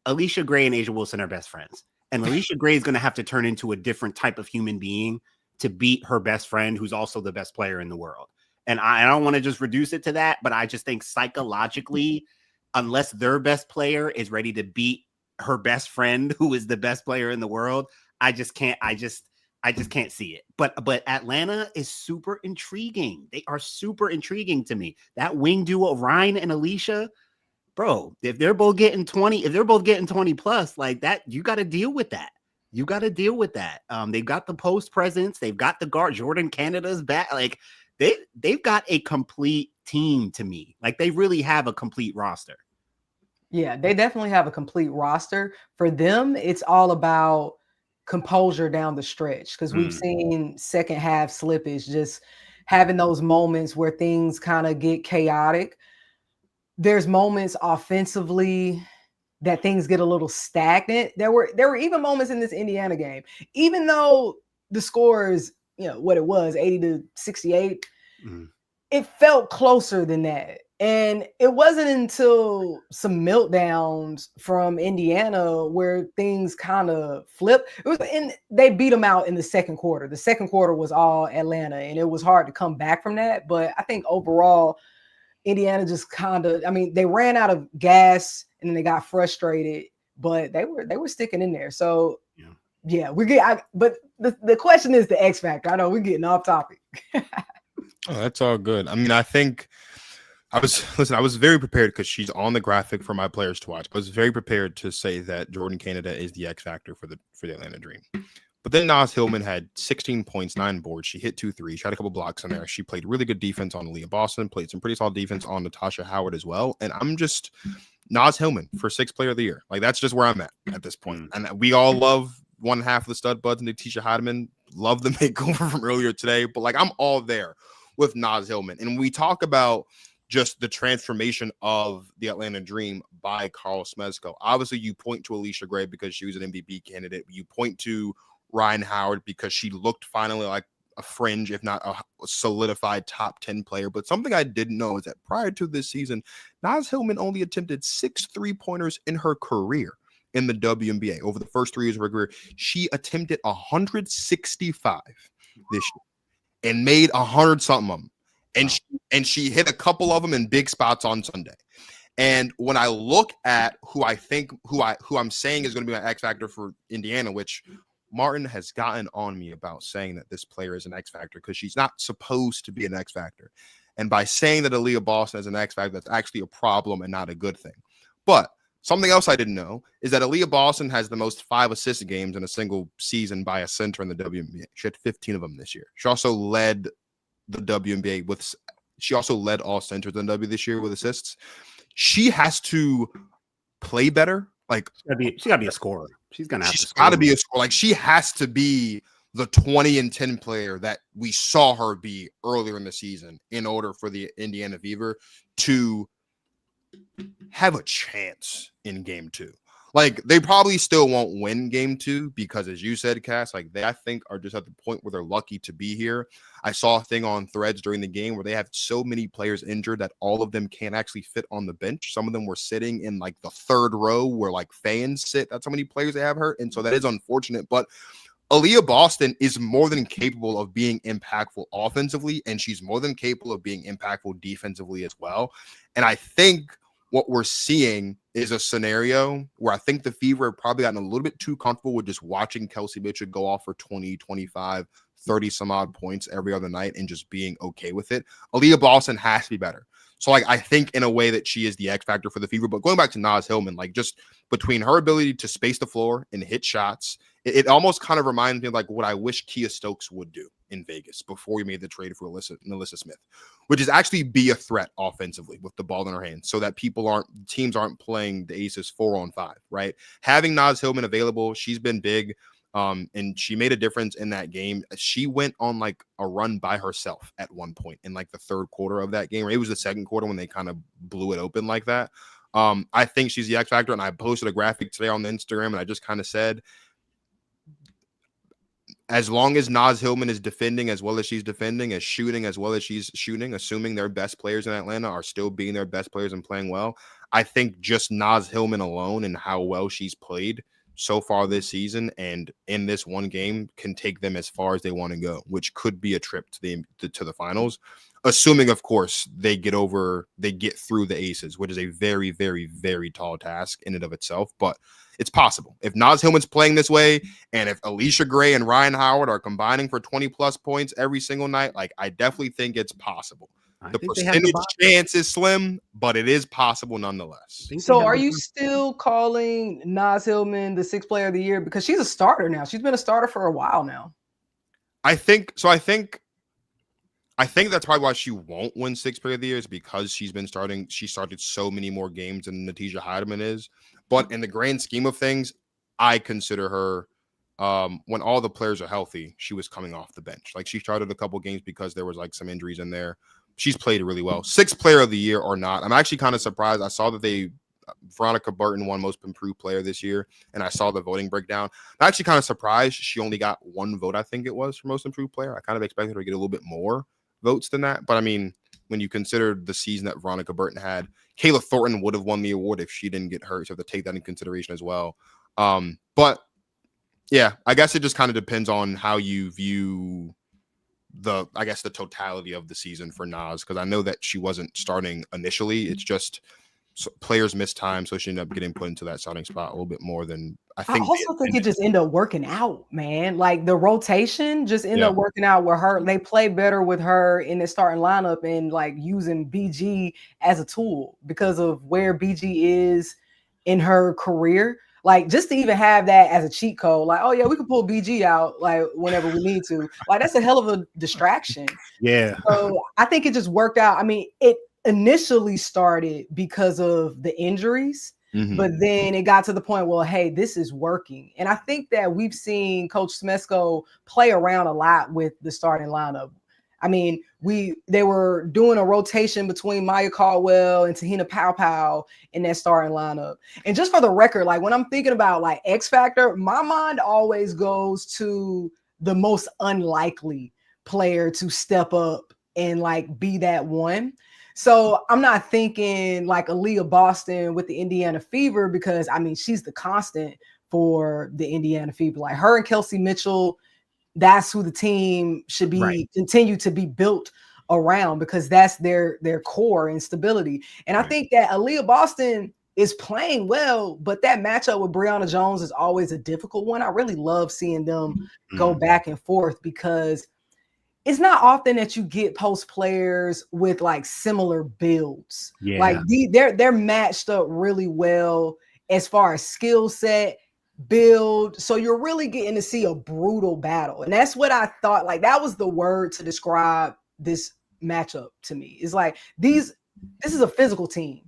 S1: Alicia Gray and Asia Wilson are best friends. And Alicia Gray is going to have to turn into a different type of human being to beat her best friend, who's also the best player in the world. And I don't want to just reduce it to that, but I just think psychologically, unless their best player is ready to beat her best friend, who is the best player in the world, I just can't see it. But Atlanta is super intriguing. They are super intriguing to me. That wing duo, Ryan and Alicia, bro, if they're both getting 20 plus like that, you got to deal with that. They've got the post presence. They've got the guard. Jordan Canada's back. Like they've got a complete team to me. Like they really have a complete roster.
S4: Yeah, they definitely have a complete roster. For them, it's all about composure down the stretch, because we've seen second half slippage, just having those moments where things kind of get chaotic. There's moments offensively that things get a little stagnant. There were even moments in this Indiana game, even though the score is, what it was, 80-68, it felt closer than that. And it wasn't until some meltdowns from Indiana where things kind of flipped. They beat them out in the second quarter. The second quarter was all Atlanta, and it was hard to come back from that. But I think overall, Indiana just they ran out of gas and then they got frustrated, but they were sticking in there. So yeah, but the question is the X factor. I know we're getting off topic.
S2: Oh, that's all good. I think I was very prepared because she's on the graphic for my players to watch. I was very prepared to say that Jordan Canada is the X factor for the Atlanta Dream. But then Naz Hillman had 16 points, 9 boards. She hit 2 threes. She had a couple blocks in there. She played really good defense on Aaliyah Boston, played some pretty solid defense on Natasha Howard as well. And I'm just Naz Hillman for 6th player of the year. Like, that's just where I'm at this point. And we all love one half of the stud buds and Natisha Heidemann. Love the makeover from earlier today. But, like, I'm all there with Naz Hillman. And when we talk about just the transformation of the Atlanta Dream by Carl Smezko, obviously you point to Alicia Gray because she was an MVP candidate. You point to Ryan Howard because she looked finally like a fringe, if not a solidified top 10 player. But something I didn't know is that prior to this season, Naz Hillman only attempted 6 3-pointers in her career in the WNBA. Over the first 3 years of her career, she attempted 165 this year and made 100-something of them. And she hit a couple of them in big spots on Sunday. And when I look at who I'm saying is going to be my X factor for Indiana, which Martin has gotten on me about saying that this player is an X factor because she's not supposed to be an X factor. And by saying that Aaliyah Boston is an X factor, that's actually a problem and not a good thing. But something else I didn't know is that Aaliyah Boston has the most 5 assist games in a single season by a center in the WNBA. She had 15 of them this year. She also led the WNBA she also led all centers in W this year with assists. She has to play better. Like,
S1: she gotta be a scorer. She's got
S2: to be a scorer. Like, she has to be the 20 and 10 player that we saw her be earlier in the season in order for the Indiana Fever to have a chance in game 2. Like, they probably still won't win game 2 because, as you said, Cass, like, they, I think, are just at the point where they're lucky to be here. I saw a thing on Threads during the game where they have so many players injured that all of them can't actually fit on the bench. Some of them were sitting in, like, the 3rd row where, like, fans sit. That's how many players they have hurt. And so that is unfortunate. But Aaliyah Boston is more than capable of being impactful offensively, and she's more than capable of being impactful defensively as well. And I think what we're seeing is a scenario where I think the Fever have probably gotten a little bit too comfortable with just watching Kelsey Mitchell go off for 20, 25, 30 some odd points every other night and just being okay with it. Aaliyah Boston has to be better. So, like, I think in a way that she is the X factor for the Fever. But going back to Naz Hillman, like, just between her ability to space the floor and hit shots, it almost kind of reminds me of like what I wish Kia Stokes would do in Vegas before we made the trade for Alyssa Smith, which is actually be a threat offensively with the ball in her hands so that teams aren't playing the Aces 4-on-5, right? Having Naz Hillman available, she's been big. And she made a difference in that game. She went on like a run by herself at one point in like the 3rd quarter of that game. Or it was the 2nd quarter when they kind of blew it open like that. I think she's the X factor. And I posted a graphic today on the Instagram and I just kind of said, as long as Naz Hillman is defending as well as she's defending, as shooting as well as she's shooting, assuming their best players in Atlanta are still being their best players and playing well, I think just Naz Hillman alone and how well she's played so far this season and in this one game can take them as far as they want to go, which could be a trip to the finals, assuming, of course, they get through the Aces, which is a very, very, very tall task in and of itself. But it's possible. If Naz Hillman's playing this way, and if Alicia Gray and Ryan Howard are combining for 20-plus points every single night, like, I definitely think it's possible. The percentage chance is slim, but it is possible nonetheless.
S4: So are you still calling Naz Hillman the 6th player of the year? Because she's a starter now. She's been a starter for a while now.
S2: I think that's probably why she won't win 6th player of the year is because she started so many more games than Natisha Heidemann is. But in the grand scheme of things, I consider her when all the players are healthy, she was coming off the bench. Like, she started a couple games because there was like some injuries in there. She's played really well. 6th player of the year or not. I'm actually kind of surprised. I saw that Veronica Burton won most improved player this year, and I saw the voting breakdown. I'm actually kind of surprised she only got 1 vote, I think it was, for most improved player. I kind of expected her to get a little bit more votes than that. But I mean, when you consider the season that Veronica Burton had, Kayla Thornton would have won the award if she didn't get hurt. So you have to take that in consideration as well. But yeah, I guess it just kind of depends on how you view the totality of the season for Naz, because I know that she wasn't starting initially. It's just players miss time, so she ended up getting put into that starting spot a little bit more than I think.
S4: I also think it just ended up working out, man. Like the rotation just ended up working out with her. They play better with her in the starting lineup and like using BG as a tool because of where BG is in her career. Like just to even have that as a cheat code, like, oh yeah, we can pull BG out like whenever we need to. Like that's a hell of a distraction.
S1: Yeah.
S4: So I think it just worked out. I mean, it initially started because of the injuries, but then it got to the point, well, hey, this is working. And I think that we've seen Coach Smesco play around a lot with the starting lineup. I mean, they were doing a rotation between Maya Caldwell and Tahina Pow in that starting lineup. And just for the record, like when I'm thinking about like X Factor, my mind always goes to the most unlikely player to step up and like be that one. So I'm not thinking like Aaliyah Boston with the Indiana Fever because I mean she's the constant for the Indiana Fever. Like her and Kelsey Mitchell, that's who the team should be continue to be built around because that's their core and stability. And I think that Aaliyah Boston is playing well, but that matchup with Breonna Jones is always a difficult one. I really love seeing them go back and forth because it's not often that you get post players with like similar builds.
S1: Yeah.
S4: Like they're matched up really well as far as skill set, build. So you're really getting to see a brutal battle. And that's what I thought. Like that was the word to describe this matchup to me. It's like this is a physical team.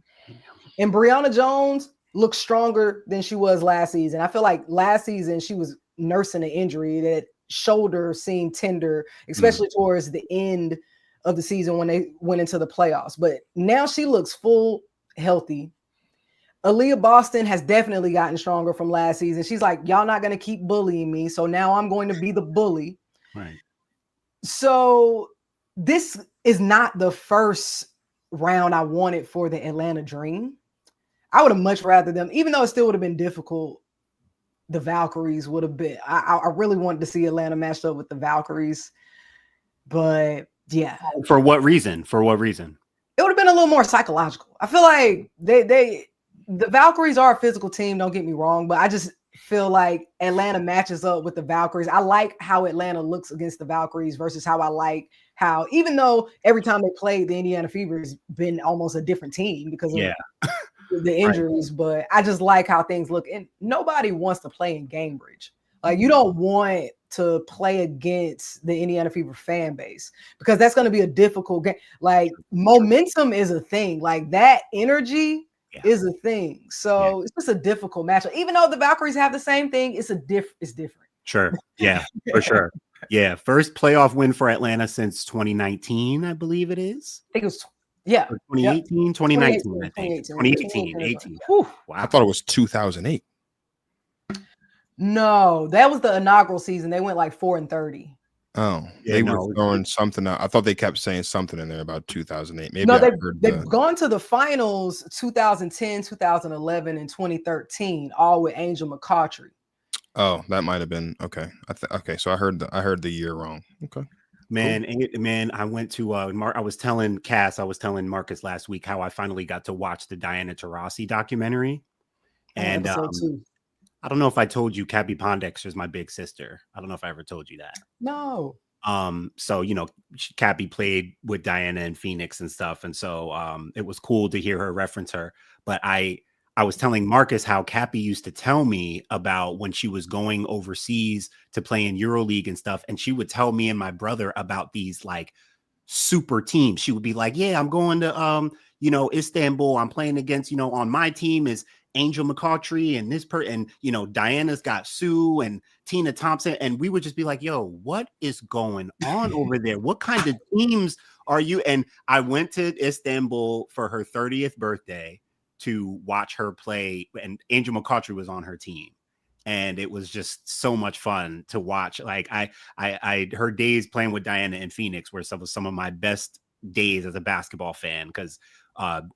S4: And Breonna Jones looks stronger than she was last season. I feel like last season she was nursing an injury that shoulder seemed tender, especially towards the end of the season when they went into the playoffs. But now she looks full healthy. Aaliyah Boston has definitely gotten stronger from last season. She's like, y'all not going to keep bullying me. So now I'm going to be the bully.
S1: Right.
S4: So this is not the first round I wanted for the Atlanta Dream. I would have much rather them, even though it still would have been difficult, the Valkyries would have been. I really wanted to see Atlanta matched up with the Valkyries. But yeah.
S1: For what reason? For what reason?
S4: It would have been a little more psychological. I feel like the Valkyries are a physical team, don't get me wrong, but I just feel like Atlanta matches up with the Valkyries. I like how Atlanta looks against the Valkyries versus how I like how, even though every time they played, the Indiana Fever has been almost a different team because of the injuries, but I just like how things look. And nobody wants to play in Cambridge. Like you don't want to play against the Indiana Fever fan base because that's going to be a difficult game. Like momentum is a thing. Like that energy is a thing. So it's just a difficult matchup. Even though the Valkyries have the same thing, it's different.
S1: Sure. Yeah, for sure. Yeah. First playoff win for Atlanta since 2019, I believe it is.
S4: I think it was 2018,
S1: 2019, I think. 2018. Whew, wow.
S2: I thought it was 2008.
S4: No, that was the inaugural season. They went like 4-30.
S2: Oh, they were throwing something out. I thought they kept saying something in there about 2008. Maybe
S4: no, they've gone to the finals 2010, 2011, and 2013, all with Angel McCautry.
S2: Oh, that might have been okay. Okay, so I heard the year wrong. Okay.
S1: Man, I went to I was telling Marcus last week how I finally got to watch the Diana Taurasi documentary. And I don't know if I told you Cappy Pondexter is my big sister. I don't know if I ever told you that.
S4: No.
S1: So you know, Cappy played with Diana in Phoenix and stuff, and so it was cool to hear her reference her. But I was telling Marcus how Cappy used to tell me about when she was going overseas to play in EuroLeague and stuff. And she would tell me and my brother about these like super teams. She would be like, yeah, I'm going to, Istanbul. I'm playing against, on my team is Angel McCautry and and Diana's got Sue and Tina Thompson. And we would just be like, yo, what is going on over there? What kind of teams are you? And I went to Istanbul for her 30th birthday to watch her play, and Angel McCautry was on her team, and it was just so much fun to watch. Like I her days playing with Diana in Phoenix were some of my best days as a basketball fan because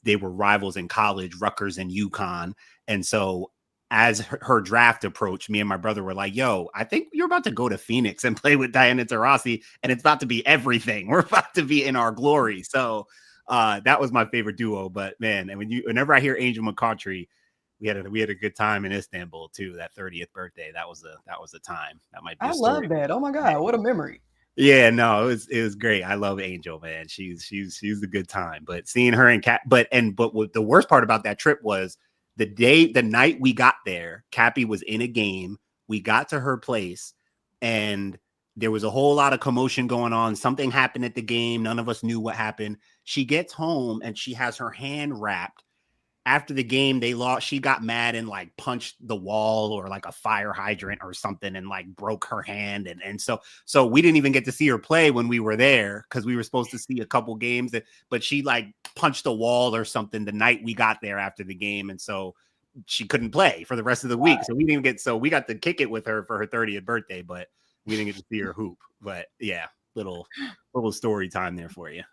S1: they were rivals in college, Rutgers and UConn, and so as her draft approached, me and my brother were like, yo, I think you're about to go to Phoenix and play with Diana Taurasi, and it's about to be everything. We're about to be in our glory. So That was my favorite duo. But man, and whenever I hear Angel McCoughtry, we had a good time in Istanbul too. That 30th birthday, that was a time. That might be.
S4: I love that. Oh my God, what a memory.
S1: Yeah, no, it was great. I love Angel, man. She's a good time. But seeing her and but what the worst part about that trip was the night we got there, Cappy was in a game. We got to her place and there was a whole lot of commotion going on. Something happened at the game. None of us knew what happened. She gets home and she has her hand wrapped. After the game, they lost. She got mad and like punched the wall or like a fire hydrant or something and like broke her hand. And so we didn't even get to see her play when we were there because we were supposed to see a couple games. But she like punched a wall or something the night we got there after the game. And so she couldn't play for the rest of the week. So we got to kick it with her for her 30th birthday, but we didn't get to see her hoop. But yeah, little story time there for you.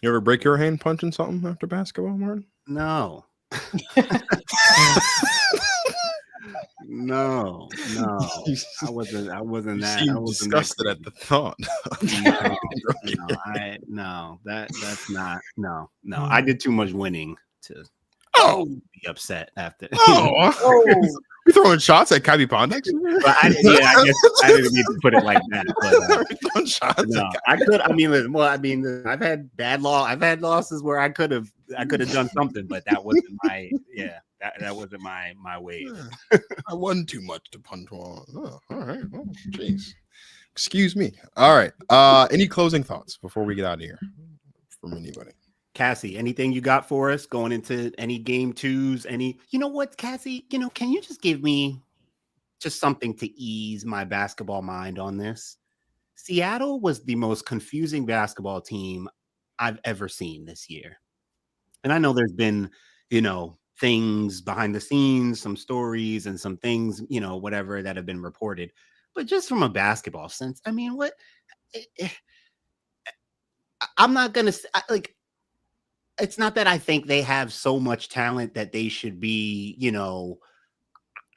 S2: You ever break your hand punching something after basketball, Martin?
S1: No. No. I wasn't that.
S2: You seem disgusted at the thought.
S1: That's not. No. I did too much winning to be upset after.
S2: You throwing shots at Kabi Pondex?
S1: I guess I didn't need to put it like that. But no, I could. I've had bad loss. I've had losses where I could have done something, but that wasn't my. Yeah, that wasn't my wave.
S2: I wasn't too much to punch on. Oh, all right. Oh, jeez. Excuse me. All right. Any closing thoughts before we get out of here from anybody?
S1: Cassie, anything you got for us going into any game twos? You know what, Cassie? Can you just give me just something to ease my basketball mind on this? Seattle was the most confusing basketball team I've ever seen this year. And I know there's been, things behind the scenes, some stories and some things, whatever that have been reported. But just from a basketball sense, I mean, I'm not going to like. It's not that I think they have so much talent that they should be,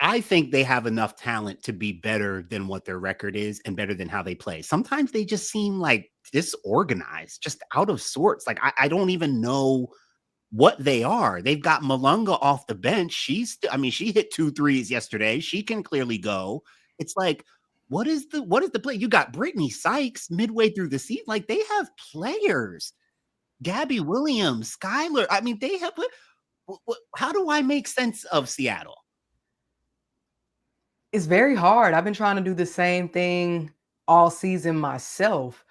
S1: I think they have enough talent to be better than what their record is and better than how they play. Sometimes they just seem like disorganized, just out of sorts. Like, I don't even know what they are. They've got Malunga off the bench. She hit 2 threes yesterday. She can clearly go. It's like, what is the play? You got Brittany Sykes midway through the season. Like, they have players. Gabby Williams, Skylar. I mean, they have. How do I make sense of Seattle?
S4: It's very hard. I've been trying to do the same thing all season myself.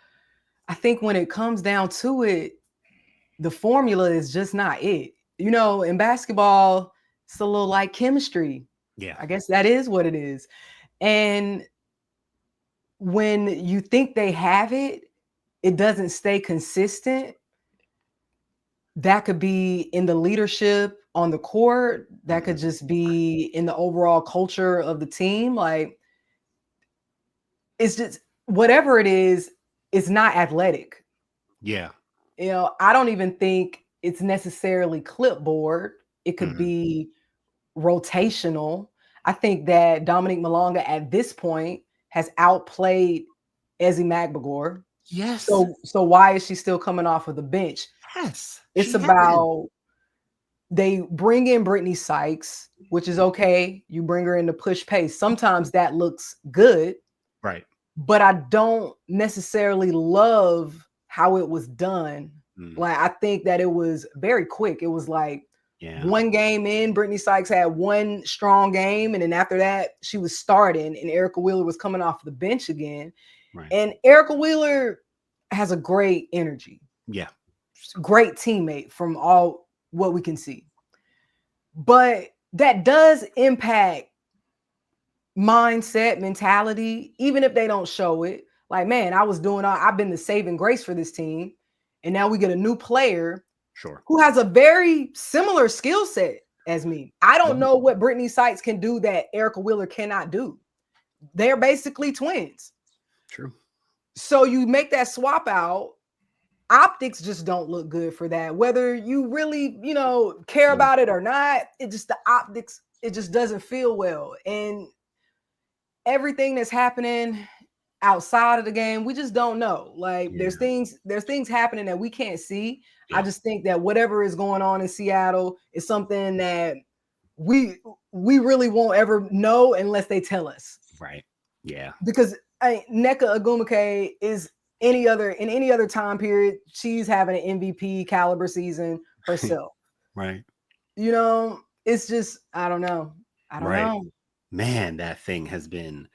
S4: I think when it comes down to it, the formula is just not it. In basketball, it's a little like chemistry.
S1: Yeah,
S4: I guess that is what it is. And when you think they have it, it doesn't stay consistent. That could be in the leadership on the court. That could just be in the overall culture of the team. Like, it's just whatever it is, it's not athletic.
S1: Yeah.
S4: I don't even think it's necessarily clipboard. It could be rotational. I think that Dominique Malonga at this point has outplayed Ezzy Magbagor.
S1: Yes.
S4: So why is she still coming off of the bench?
S1: Yes.
S4: It's about they bring in Brittany Sykes, which is okay. You bring her in to push pace. Sometimes that looks good.
S1: Right.
S4: But I don't necessarily love how it was done. Like, I think that it was very quick. It was like one game in, Brittany Sykes had one strong game. And then after that, she was starting and Erica Wheeler was coming off the bench again.
S1: Right.
S4: And Erica Wheeler has a great energy.
S1: Yeah.
S4: Great teammate from all what we can see. But that does impact mindset, mentality, even if they don't show it. Like, man, I've been the saving grace for this team. And now we get a new player who has a very similar skill set as me. I don't know what Brittany Sykes can do that Erica Wheeler cannot do. They're basically twins.
S1: True. So
S4: you make that swap out. Optics just don't look good for that. Whether you really, care about it or not, the optics, it just doesn't feel well. And everything that's happening outside of the game, we just don't know. Like
S1: Yeah.
S4: there's things happening that we can't see.
S1: Yeah.
S4: I just think that whatever is going on in Seattle is something that we really won't ever know unless they tell us.
S1: Right. Yeah.
S4: Because Nneka Ogwumike is in any other time period, she's having an MVP caliber season herself.
S1: Right.
S4: You know, it's just I don't know.
S1: Man, that thing has been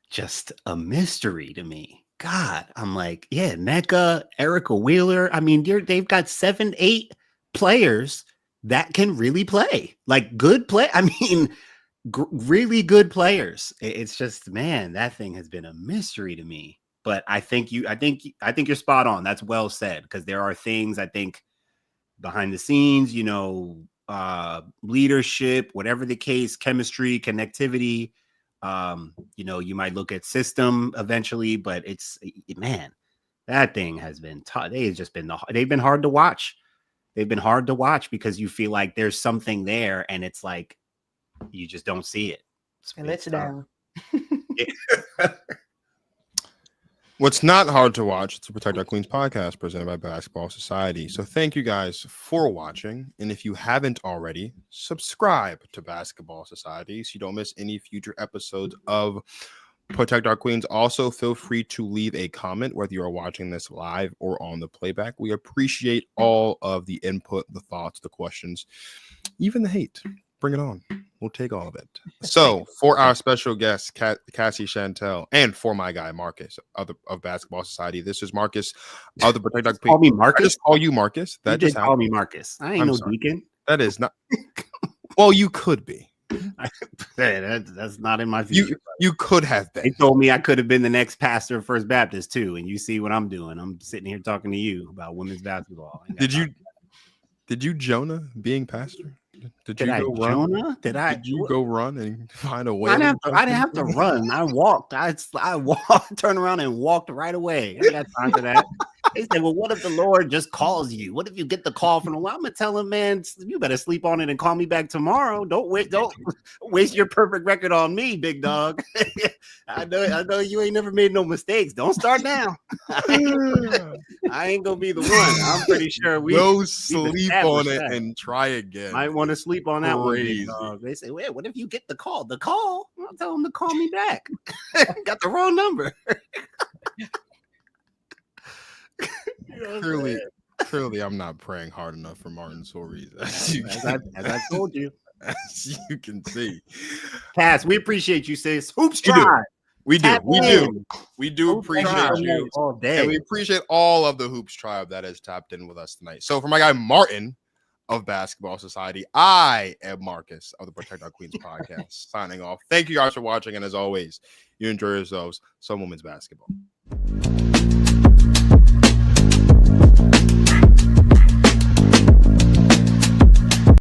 S1: just a mystery to me. God, I'm like, yeah, Nneka, Erica Wheeler. I mean, they've got 7-8 players that can really play, like good play. I mean, really good players. It's just, man, that thing has been a mystery to me. But I think you're spot on. That's well said, because there are things I think behind the scenes, you know, leadership, whatever the case, chemistry, connectivity. You know, you might look at system eventually, but it's, man, that thing has been tough. They've been hard to watch. They've been hard to watch because you feel like there's something there, and it's like you just don't see it.
S4: It lets you down.
S2: What's not hard to watch, it's the Protect Our Queens podcast presented by Basketball Society. So thank you guys for watching. And if you haven't already, subscribe to Basketball Society so you don't miss any future episodes of Protect Our Queens. Also, feel free to leave a comment, whether you are watching this live or on the playback. We appreciate all of the input, the thoughts, the questions, even the hate. Bring it on. We'll take all of it. So for our special guest, Cassie Chantel, and for my guy, Marcus of Basketball Society, this is Marcus of the Protect Our Queens.
S1: Call me Marcus?
S2: I just call you Marcus. That
S1: you
S2: just
S1: call me Marcus. I ain't deacon.
S2: That is not. Well, you could be.
S1: That's not in my future.
S2: You could have been.
S1: They told me I could have been the next pastor of First Baptist too, and you see what I'm doing. I'm sitting here talking to you about women's basketball.
S2: Did you Jonah being pastor? Did you go run and find a way?
S1: I didn't have to run. I walked. I walked, turned around and walked right away. I ain't got time for that. They said, well, what if the Lord just calls you? What if you get the call from the Lord? I'm gonna tell him, man, you better sleep on it and call me back tomorrow. Don't waste your perfect record on me, big dog. I know you ain't never made no mistakes. Don't start now. I ain't gonna be the one. I'm pretty sure
S2: go sleep on it and try again.
S1: Might want to sleep on that one. They say, wait, what if you get the call? The call? I'll tell them to call me back. Got the wrong number.
S2: Clearly, I'm not praying hard enough for Martin Soaries,
S1: as I told you.
S2: As you can see.
S1: Cass, we appreciate you, sis. Hoops Tribe.
S2: We do appreciate you
S1: all day.
S2: And we appreciate all of the Hoops Tribe that has tapped in with us tonight. So for my guy Martin of Basketball Society, I am Marcus of the Protect Our Queens podcast, signing off. Thank you guys for watching, and as always, you enjoy yourselves some women's basketball.